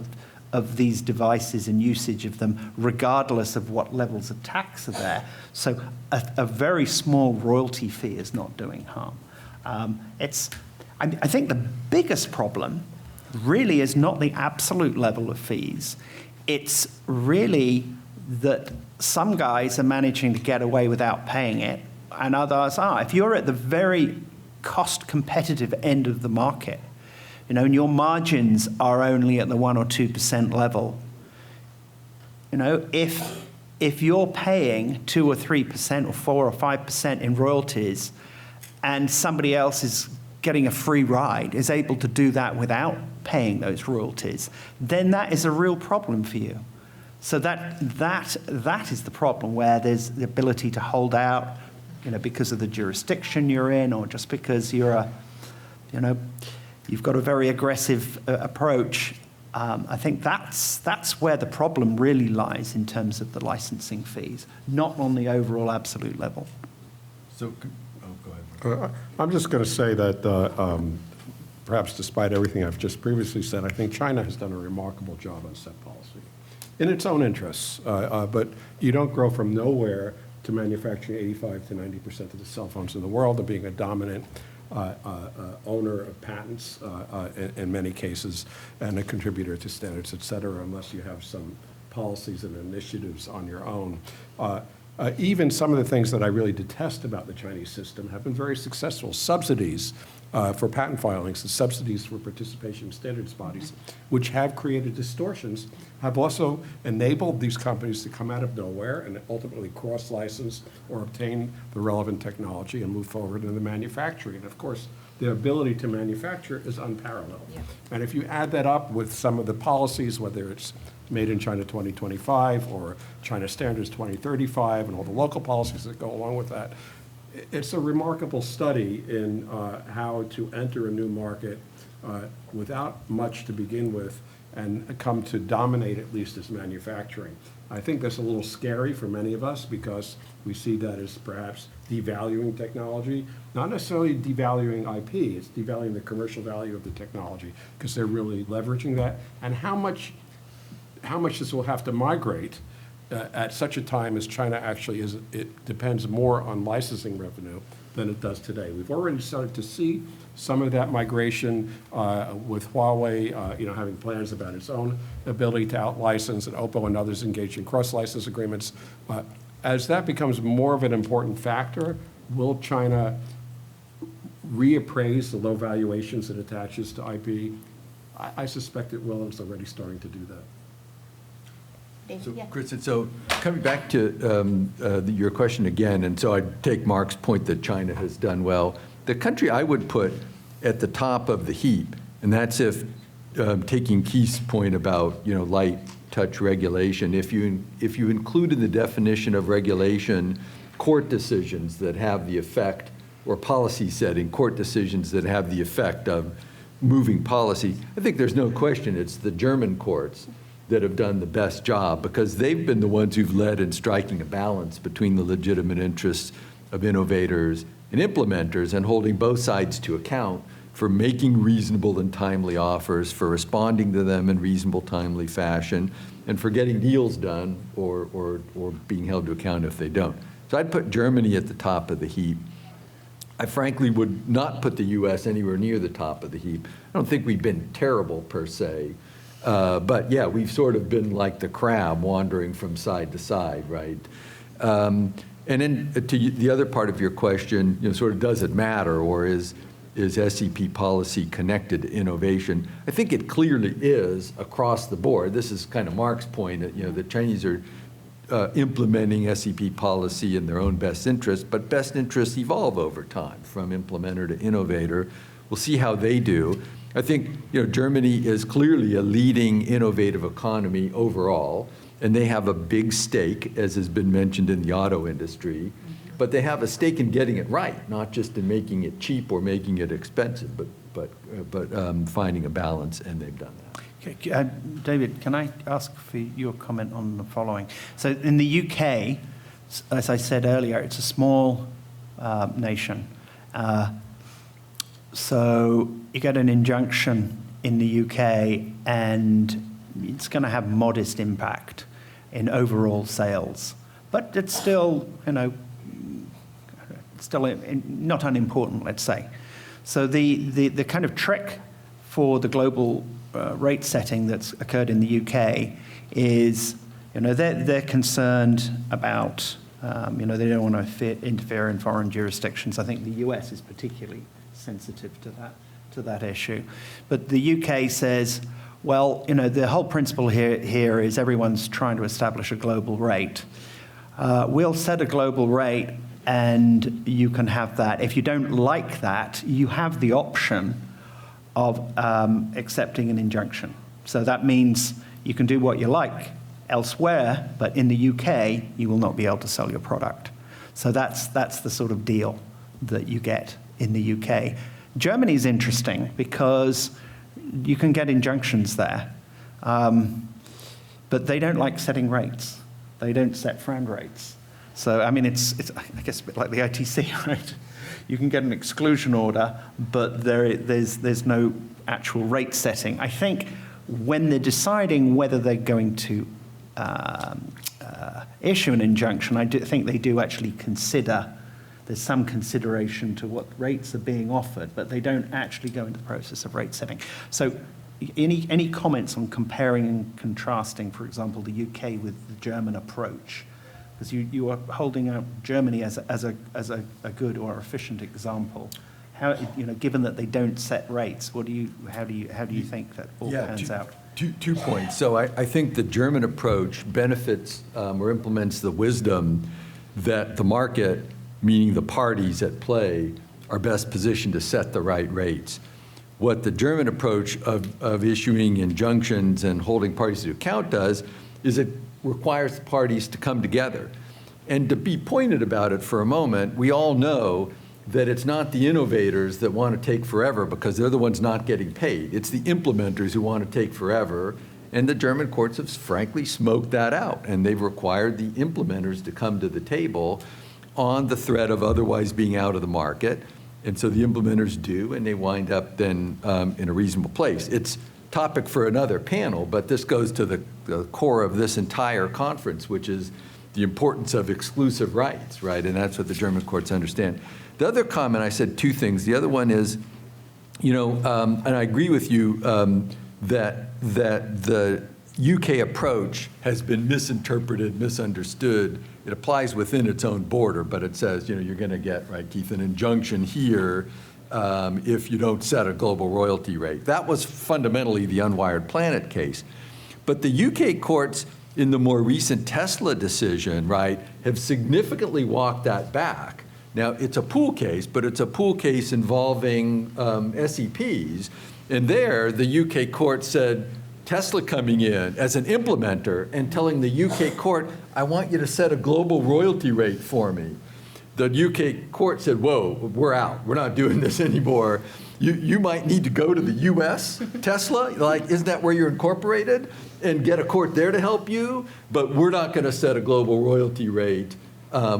of these devices and usage of them, regardless of what levels of tax are there. So a very small royalty fee is not doing harm. I think the biggest problem really is not the absolute level of fees. It's really that some guys are managing to get away without paying it, and others are. If you're at the very cost competitive end of the market, and your margins are only at the 1 or 2% level, if you're paying 2 or 3% or 4 or 5% in royalties, and somebody else is getting a free ride, is able to do that without paying those royalties, then that is a real problem for you. So that is the problem, where there's the ability to hold out, because of the jurisdiction you're in, or just because you've got a very aggressive approach. I think that's where the problem really lies in terms of the licensing fees, not on the overall absolute level. So, go ahead. I'm just going to say that perhaps despite everything I've just previously said, I think China has done a remarkable job on SEP policy in its own interests. But you don't grow from nowhere to manufacturing 85 to 90% of the cell phones in the world and being a dominant owner of patents in many cases and a contributor to standards, et cetera, unless you have some policies and initiatives on your own. Even some of the things that I really detest about the Chinese system have been very successful. Subsidies for patent filings and subsidies for participation in standards bodies, which have created distortions, have also enabled these companies to come out of nowhere and ultimately cross-license or obtain the relevant technology and move forward in the manufacturing. And of course, the ability to manufacture is unparalleled. Yeah. And if you add that up with some of the policies, whether it's Made in China 2025 or China Standards 2035 and all the local policies that go along with that, it's a remarkable study in how to enter a new market without much to begin with and come to dominate at least as manufacturing. I think that's a little scary for many of us because we see that as perhaps devaluing technology, not necessarily devaluing IP, it's devaluing the commercial value of the technology because they're really leveraging that. And how much this will have to migrate at such a time as China actually is, it depends more on licensing revenue than it does today. We've already started to see some of that migration with Huawei, having plans about its own ability to out-license, and Oppo and others engaged in cross-license agreements. As that becomes more of an important factor, will China reappraise the low valuations it attaches to IP? I suspect it will, and it's already starting to do that. So, Kristen, so coming back to your question again, and so I take Mark's point that China has done well. The country I would put at the top of the heap, and that's if taking Keith's point about light touch regulation. If you include in the definition of regulation court decisions that have the effect, or policy setting, court decisions that have the effect of moving policy, I think there's no question it's the German courts that have done the best job because they've been the ones who've led in striking a balance between the legitimate interests of innovators and implementers and holding both sides to account for making reasonable and timely offers, for responding to them in reasonable, timely fashion, and for getting deals done or being held to account if they don't. So I'd put Germany at the top of the heap. I frankly would not put the U.S. anywhere near the top of the heap. I don't think we've been terrible per se. But yeah, we've sort of been like the crab wandering from side to side, right? And then to the other part of your question, sort of does it matter, or is SEP policy connected to innovation? I think it clearly is across the board. This is kind of Mark's point that the Chinese are implementing SEP policy in their own best interest, but best interests evolve over time from implementer to innovator. We'll see how they do. I think Germany is clearly a leading innovative economy overall, and they have a big stake, as has been mentioned in the auto industry, but they have a stake in getting it right, not just in making it cheap or making it expensive, but finding a balance, and they've done that. Okay, David, can I ask for your comment on the following? So in the UK, as I said earlier, it's a small nation. So you get an injunction in the UK, and it's going to have modest impact in overall sales, but it's still, not unimportant, let's say. So the kind of trick for the global rate setting that's occurred in the UK is, they're concerned about, they don't want to interfere in foreign jurisdictions. I think the US is particularly sensitive to that issue. But the UK says, well, the whole principle here is everyone's trying to establish a global rate. We'll set a global rate, and you can have that. If you don't like that, you have the option of accepting an injunction. So that means you can do what you like elsewhere, but in the UK, you will not be able to sell your product. So that's the sort of deal that you get in the UK. Germany is interesting because you can get injunctions there, but they don't like setting rates. They don't set friend rates. So, I mean, it's I guess a bit like the ITC, right? You can get an exclusion order, but there's no actual rate setting. I think when they're deciding whether they're going to issue an injunction, I think they do actually consider, there's some consideration to what rates are being offered, but they don't actually go into the process of rate setting. So any comments on comparing and contrasting, for example, the UK with the German approach? Because you are holding out Germany as a good or efficient example. How, given that they don't set rates, how do you think that all pans out? 2 points. So I think the German approach benefits or implements the wisdom that the market, meaning the parties at play, are best positioned to set the right rates. What the German approach of issuing injunctions and holding parties to account does is it requires the parties to come together. And to be pointed about it for a moment, we all know that it's not the innovators that want to take forever because they're the ones not getting paid. It's the implementers who want to take forever. And the German courts have frankly smoked that out. And they've required the implementers to come to the table on the threat of otherwise being out of the market. And so the implementers do, and they wind up then in a reasonable place. It's topic for another panel, but this goes to the core of this entire conference, which is the importance of exclusive rights, right? And that's what the German courts understand. The other comment, I said 2 things. The other one is, and I agree with you that the UK approach has been misinterpreted, misunderstood. It applies within its own border, but it says, you're going to get, right, Keith, an injunction here if you don't set a global royalty rate. That was fundamentally the Unwired Planet case. But the UK courts, in the more recent Tesla decision, right, have significantly walked that back. Now, it's a pool case, but it's a pool case involving SEPs. And there, the UK court said, Tesla coming in as an implementer and telling the UK court, I want you to set a global royalty rate for me. The UK court said, whoa, we're out. We're not doing this anymore. You might need to go to the US, Tesla, like, isn't that where you're incorporated? And get a court there to help you, but we're not going to set a global royalty rate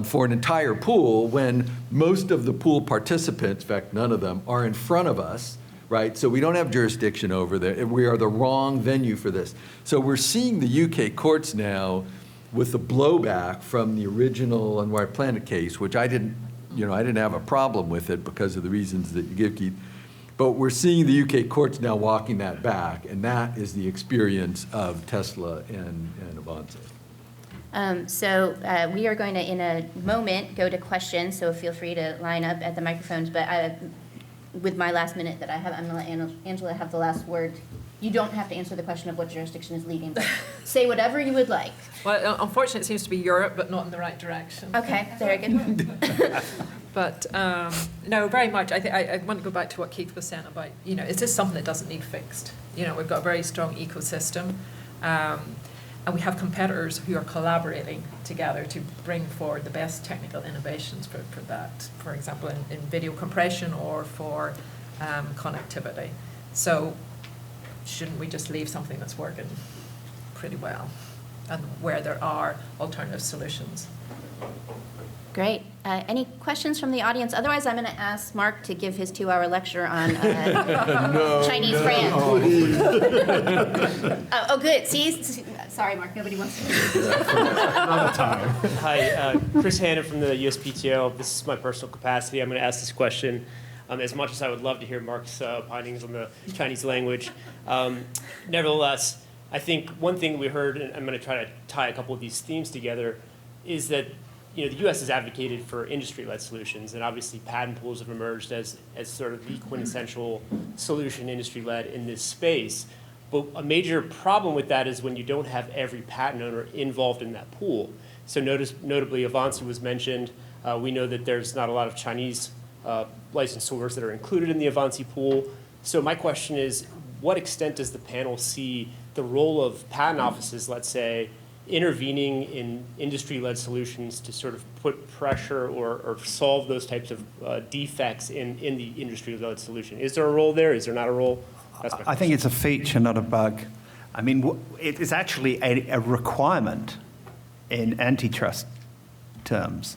for an entire pool when most of the pool participants, in fact, none of them, are in front of us, right? So we don't have jurisdiction over there. We are the wrong venue for this. So we're seeing the UK courts now with the blowback from the original Unwired Planet case, which I didn't have a problem with it because of the reasons that you give, Keith. But we're seeing the UK courts now walking that back, and that is the experience of Tesla and Avanza. So we are going to, in a moment, go to questions, so feel free to line up at the microphones. But with my last minute that I have, I'm going to let Angela have the last word. You don't have to answer the question of what jurisdiction is leading, but say whatever you would like. Well, unfortunately, it seems to be Europe, but not in the right direction. Okay, very good. But no, very much. I want to go back to what Keith was saying about, is this something that doesn't need fixed? We've got a very strong ecosystem, and we have competitors who are collaborating together to bring forward the best technical innovations for that, for example, in video compression or for connectivity. So shouldn't we just leave something that's working pretty well and where there are alternative solutions? Great. Any questions from the audience? Otherwise, I'm going to ask Mark to give his 2-hour lecture on Chinese France. Oh, good. See? Sorry, Mark. Nobody wants to. Another time. Hi, Chris Hannon from the USPTO. This is my personal capacity. I'm going to ask this question. as much as I would love to hear Mark's findings on the Chinese language. Nevertheless, I think one thing we heard, and I'm going to try to tie a couple of these themes together, is that the U.S. has advocated for industry-led solutions, and obviously patent pools have emerged as sort of the quintessential solution industry-led in this space. But a major problem with that is when you don't have every patent owner involved in that pool. So notably, Avanci was mentioned. We know that there's not a lot of Chinese licensors that are included in the Avanci pool. So my question is, what extent does the panel see the role of patent offices, let's say, intervening in industry-led solutions to sort of put pressure or solve those types of defects in the industry-led solution? Is there a role there? Is there not a role? I think it's a feature, not a bug. I mean, it is actually a requirement in antitrust terms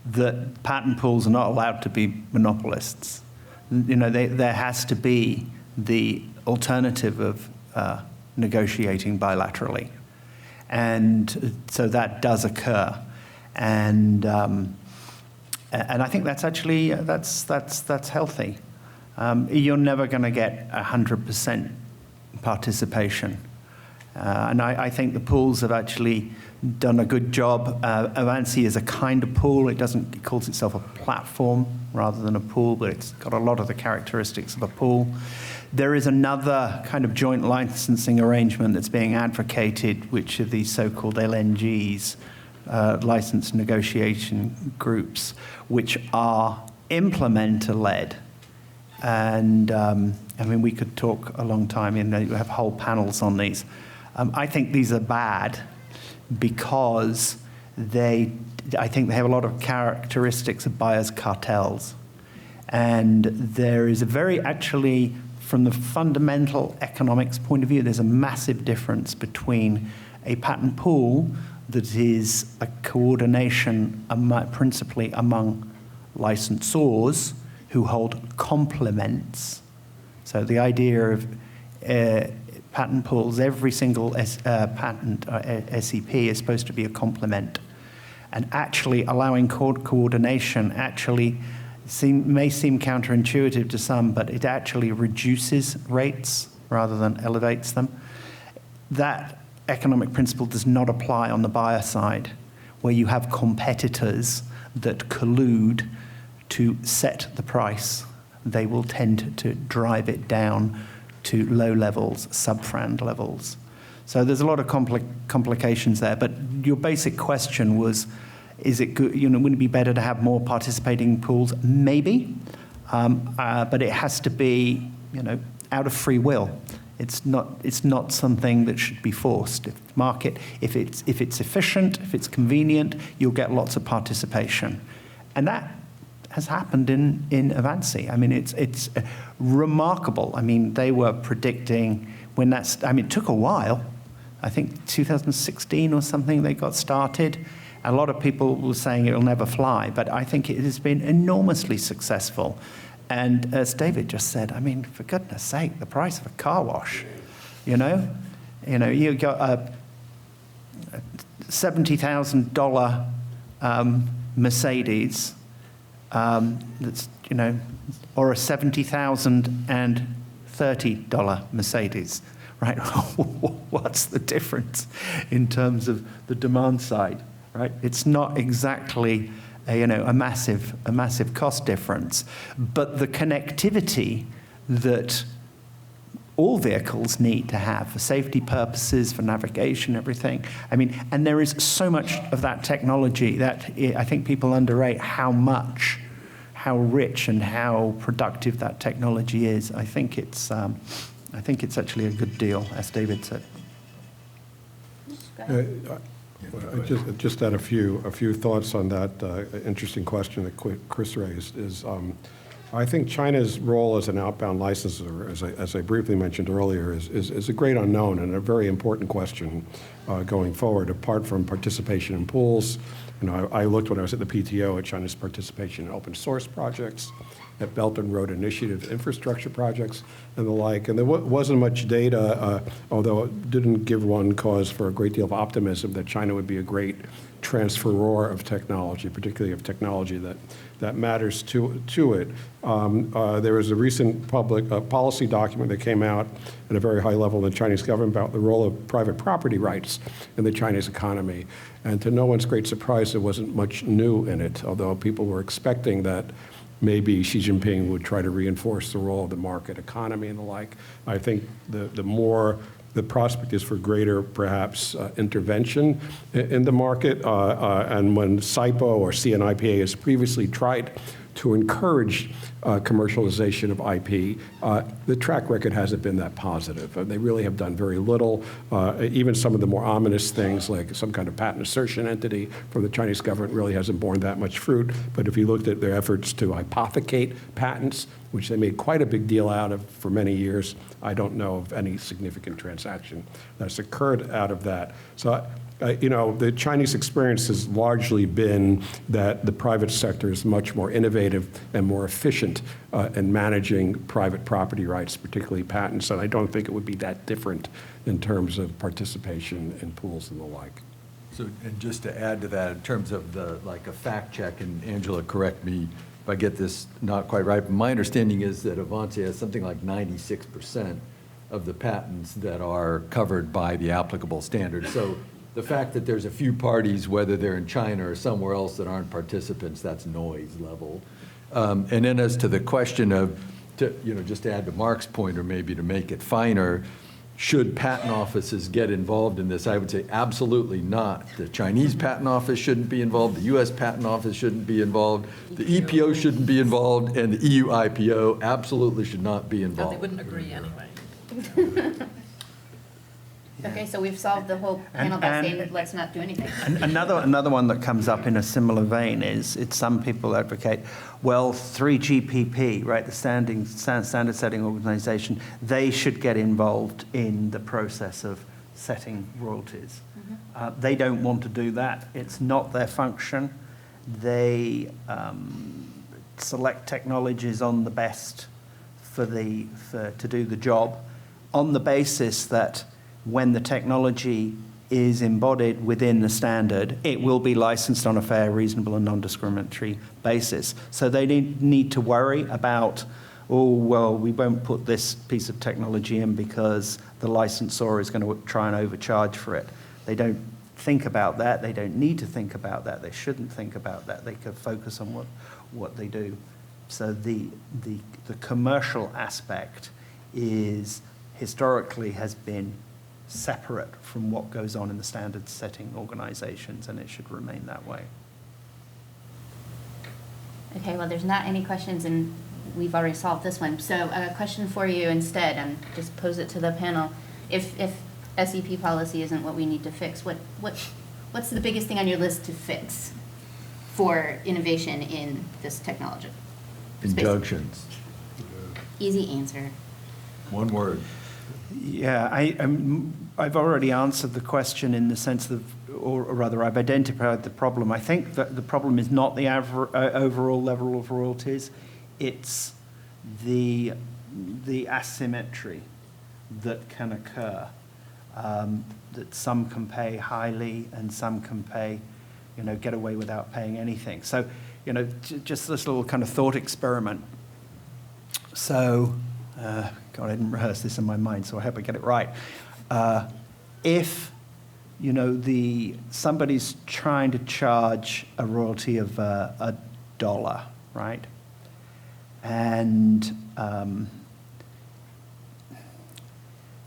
that patent pools are not allowed to be monopolists. There has to be the alternative of negotiating bilaterally. And so that does occur. And I think that's actually, that's healthy. You're never going to get 100% participation. And I think the pools have actually done a good job. Avanci is a kind of pool. It calls itself a platform rather than a pool, but it's got a lot of the characteristics of a pool. There is another kind of joint licensing arrangement that's being advocated, which are these so-called LNGs, license negotiation groups, which are implementer-led. And I mean, we could talk a long time, you have whole panels on these. I think these are bad because I think they have a lot of characteristics of buyer's cartels. And there is actually, from the fundamental economics point of view, there's a massive difference between a patent pool that is a coordination principally among licensors who hold complements. So the idea of patent pools, every single patent SEP is supposed to be a complement. And actually allowing coordination actually may seem counterintuitive to some, but it actually reduces rates rather than elevates them. That economic principle does not apply on the buyer side, where you have competitors that collude to set the price. They will tend to drive it down to low levels, sub-frand levels. So there's a lot of complications there. But your basic question was, is it good? Wouldn't it be better to have more participating pools? Maybe, but it has to be, out of free will. It's not something that should be forced. If it's efficient, if it's convenient, you'll get lots of participation, and that has happened in Avanci. I mean, it's remarkable. I mean, they were predicting it took a while. I think 2016 or something they got started. A lot of people were saying it'll never fly, but I think it has been enormously successful. And as David just said, I mean, for goodness sake, the price of a car wash, you got a $70,000 Mercedes, that's, or a $70,030 Mercedes, right? What's the difference in terms of the demand side, right? It's not exactly a massive cost difference, but the connectivity that all vehicles need to have for safety purposes, for navigation, everything. I mean, and there is so much of that technology that I think people underrate how rich and how productive that technology is. I think it's actually a good deal, as David said. Just add a few thoughts on that interesting question that Chris raised. I think China's role as an outbound licensor, as I briefly mentioned earlier, is a great unknown and a very important question going forward. Apart from participation in pools, I looked when I was at the PTO at China's participation in open source projects. at Belt and Road Initiative infrastructure projects and the like. And there wasn't much data, although it didn't give one cause for a great deal of optimism that China would be a great transferor of technology, particularly of technology that matters to it. There was a recent public policy document that came out at a very high level in the Chinese government about the role of private property rights in the Chinese economy. And to no one's great surprise, there wasn't much new in it, although people were expecting that maybe Xi Jinping would try to reinforce the role of the market economy and the like. I think the more the prospect is for greater, perhaps, intervention in the market. And when SIPO or CNIPA has previously tried to encourage commercialization of IP, the track record hasn't been that positive. They really have done very little. Even some of the more ominous things, like some kind of patent assertion entity from the Chinese government, really hasn't borne that much fruit. But if you looked at their efforts to hypothecate patents, which they made quite a big deal out of for many years, I don't know of any significant transaction that's occurred out of that. So, the Chinese experience has largely been that the private sector is much more innovative and more efficient in managing private property rights, particularly patents. And I don't think it would be that different in terms of participation in pools and the like. So, and just to add to that, in terms of a fact check, and Angela, correct me if I get this not quite right, but my understanding is that Avanti has something like 96% of the patents that are covered by the applicable standards. So the fact that there's a few parties, whether they're in China or somewhere else, that aren't participants, that's noise level. And then as to the question of, just to add to Mark's point, or maybe to make it finer, should patent offices get involved in this? I would say absolutely not. The Chinese patent office shouldn't be involved. The US patent office shouldn't be involved. The EPO shouldn't be involved. And the EU IPO absolutely should not be involved. No, they wouldn't agree anyway. Okay, so we've solved the whole panel by saying, let's not do anything. Another one that comes up in a similar vein is some people advocate, well, 3GPP, right, the standard setting organization, they should get involved in the process of setting royalties. Mm-hmm. They don't want to do that. It's not their function. They select technologies on the best to do the job on the basis that when the technology is embodied within the standard, it will be licensed on a fair, reasonable, and non-discriminatory basis. So they need to worry about, oh, well, we won't put this piece of technology in because the licensor is going to try and overcharge for it. They don't think about that. They don't need to think about that. They shouldn't think about that. They could focus on what they do. So the commercial aspect historically has been separate from what goes on in the standard setting organizations, and it should remain that way. Okay, well, there's not any questions, and we've already solved this one. So a question for you instead, and just pose it to the panel. If SEP policy isn't what we need to fix, what's the biggest thing on your list to fix for innovation in this technology? Injunctions. Easy answer. One word. Yeah, I've already answered the question in the sense of, or rather, I've identified the problem. I think that the problem is not the overall level of royalties; it's the asymmetry that can occur. That some can pay highly and some can pay, get away without paying anything. So, just this little kind of thought experiment. So. God, I didn't rehearse this in my mind, so I hope I get it right. If, somebody's trying to charge a royalty of $1, right? And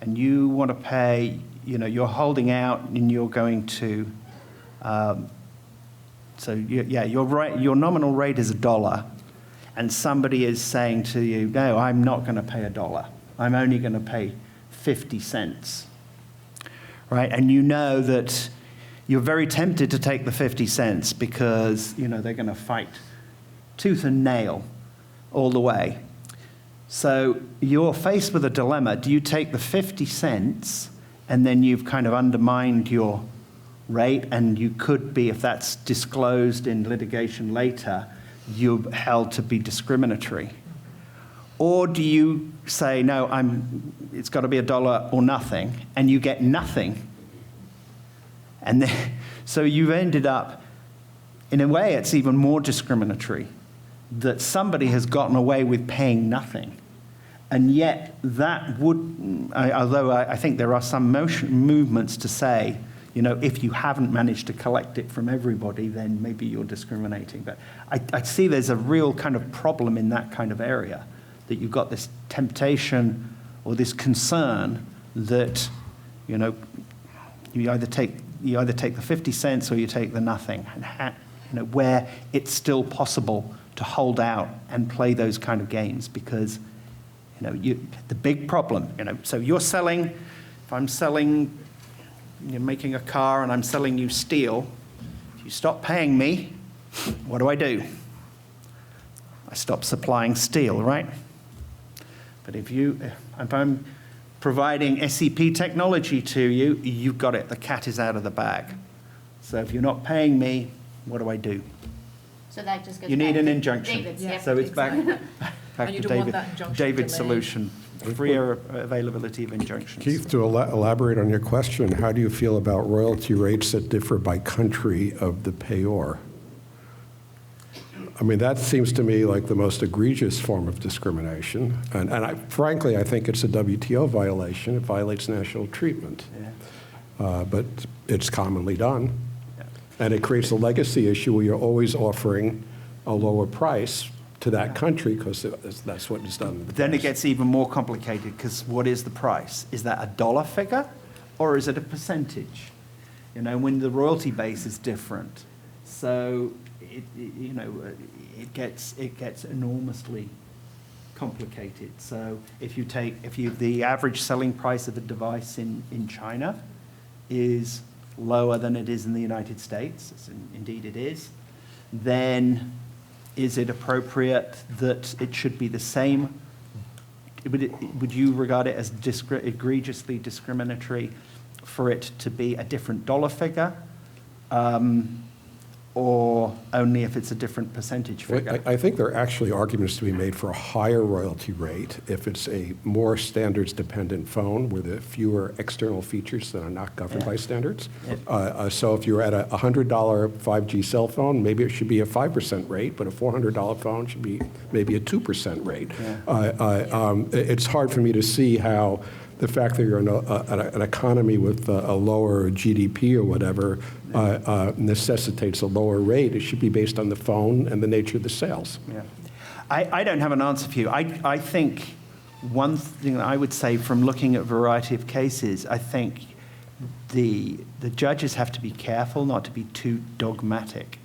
you want to pay, you're holding out and you're going to, your nominal rate is $1. And somebody is saying to you, no, I'm not going to pay $1. I'm only going to pay 50 cents, right? And you know that you're very tempted to take the 50 cents because, they're going to fight tooth and nail all the way. So you're faced with a dilemma. Do you take the 50 cents and then you've kind of undermined your rate, and you could be, if that's disclosed in litigation later, you're held to be discriminatory? Or do you say, no, it's got to be $1 or nothing, and you get nothing? And then, so you've ended up, in a way, it's even more discriminatory that somebody has gotten away with paying nothing. And yet that would, although I think there are some movements to say, if you haven't managed to collect it from everybody, then maybe you're discriminating. But I see there's a real kind of problem in that kind of area, that you've got this temptation or this concern that, you either take the 50 cents or you take the nothing, where it's still possible to hold out and play those kind of games, because the big problem, so if I'm selling, making a car and I'm selling you steel, if you stop paying me, what do? I stop supplying steel, right? But if I'm providing SEP technology to you, you've got it, the cat is out of the bag. So if you're not paying me, what do? So that just goes You need back an to injunction. David's, Yeah. yeah. So it's back And you to don't want that injunction David's delayed. solution, freer availability of injunctions. Keith, to elaborate on your question, how do you feel about royalty rates that differ by country of the payor? I mean, that seems to me like the most egregious form of discrimination. And frankly, I think it's a WTO violation. It violates national treatment. Yeah. But it's commonly done. Yeah. And it creates a legacy issue where you're always offering a lower price to that country because that's what is done. In the Then it past. gets even more complicated, because what is the price? Is that a dollar figure or is it a percentage? When the royalty base is different. So it gets enormously complicated. So the average selling price of a device in China is lower than it is in the United States, indeed it is, then is it appropriate that it should be the same? Would you regard it as egregiously discriminatory for it to be a different dollar figure? Or only if it's a different percentage figure? I think there are actually arguments to be made for a higher royalty rate if it's a more standards-dependent phone with fewer external features that are not governed by standards. Yeah. So if you're at a $100 5G cell phone, maybe it should be a 5% rate, but a $400 phone should be maybe a 2% rate. Yeah. It's hard for me to see how the fact that you're in an economy with a lower GDP or whatever necessitates a lower rate. It should be based on the phone and the nature of the sales. Yeah. I don't have an answer for you. I think one thing that I would say from looking at a variety of cases, I think the judges have to be careful not to be too dogmatic,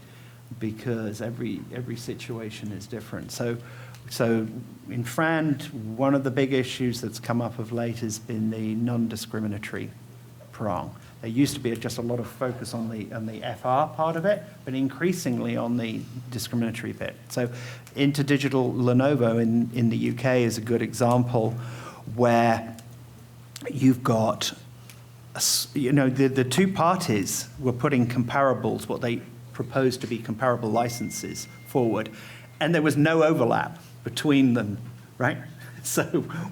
because every situation is different. So in FRAND, one of the big issues that's come up of late has been the non-discriminatory prong. There used to be just a lot of focus on the FR part of it, but increasingly on the discriminatory bit. So InterDigital Lenovo in the UK is a good example where you've got, the two parties were putting comparables, what they proposed to be comparable licenses forward, and there was no overlap between them, right? So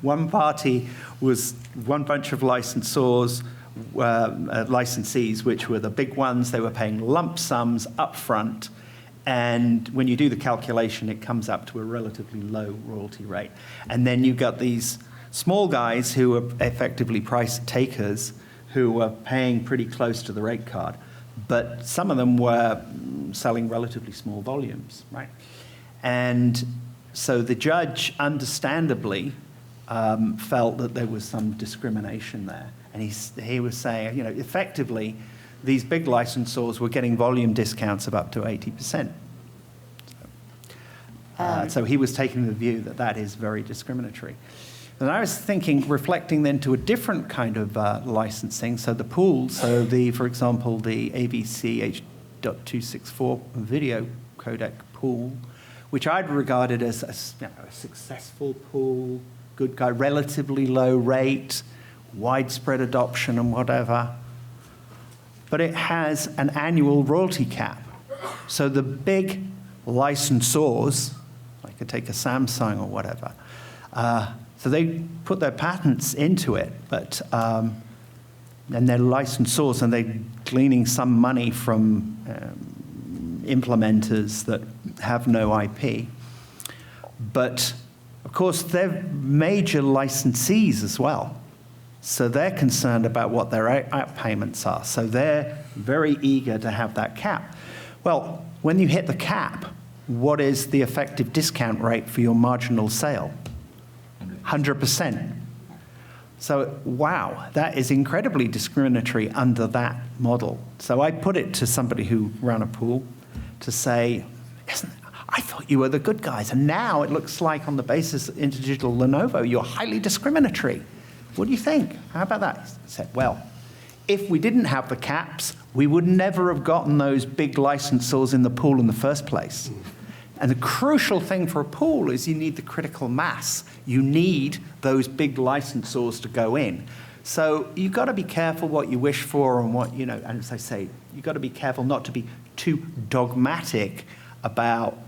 one party was one bunch of licensees, which were the big ones. They were paying lump sums up front, and when you do the calculation, it comes up to a relatively low royalty rate. And then you got these small guys who were effectively price takers who were paying pretty close to the rate card, but some of them were selling relatively small volumes, right? And so the judge, understandably, felt that there was some discrimination there. And he was saying, effectively, these big licensors were getting volume discounts of up to 80%. So he was taking the view that that is very discriminatory. And I was reflecting then to a different kind of licensing. So the pools, for example, the AVC H.264 video codec pool, which I'd regarded as a successful pool, good guy, relatively low rate, widespread adoption and whatever. But it has an annual royalty cap. So the big licensors, I could take a Samsung or whatever, So they put their patents into it, but and they're licensors, and they're gleaning some money from implementers that have no IP. But, of course, they're major licensees as well. So they're concerned about what their outpayments are. So they're very eager to have that cap. Well, when you hit the cap, what is the effective discount rate for your marginal sale? 100%. So, wow, that is incredibly discriminatory under that model. So I put it to somebody who ran a pool to say, I thought you were the good guys, and now it looks like on the basis of InterDigital Lenovo, you're highly discriminatory. What do you think? How about that? I said, well, if we didn't have the caps, we would never have gotten those big licensors in the pool in the first place. And the crucial thing for a pool is you need the critical mass. You need those big licensors to go in. So you've got to be careful what you wish for and what, and as I say, you've got to be careful not to be too dogmatic about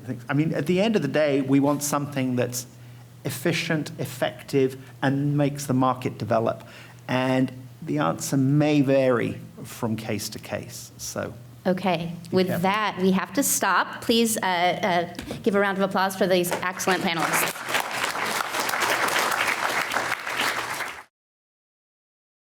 things. I mean, at the end of the day, we want something that's efficient, effective, and makes the market develop. And the answer may vary from case to case. So. Okay, with that, we have to stop. Please give a round of applause for these excellent panelists.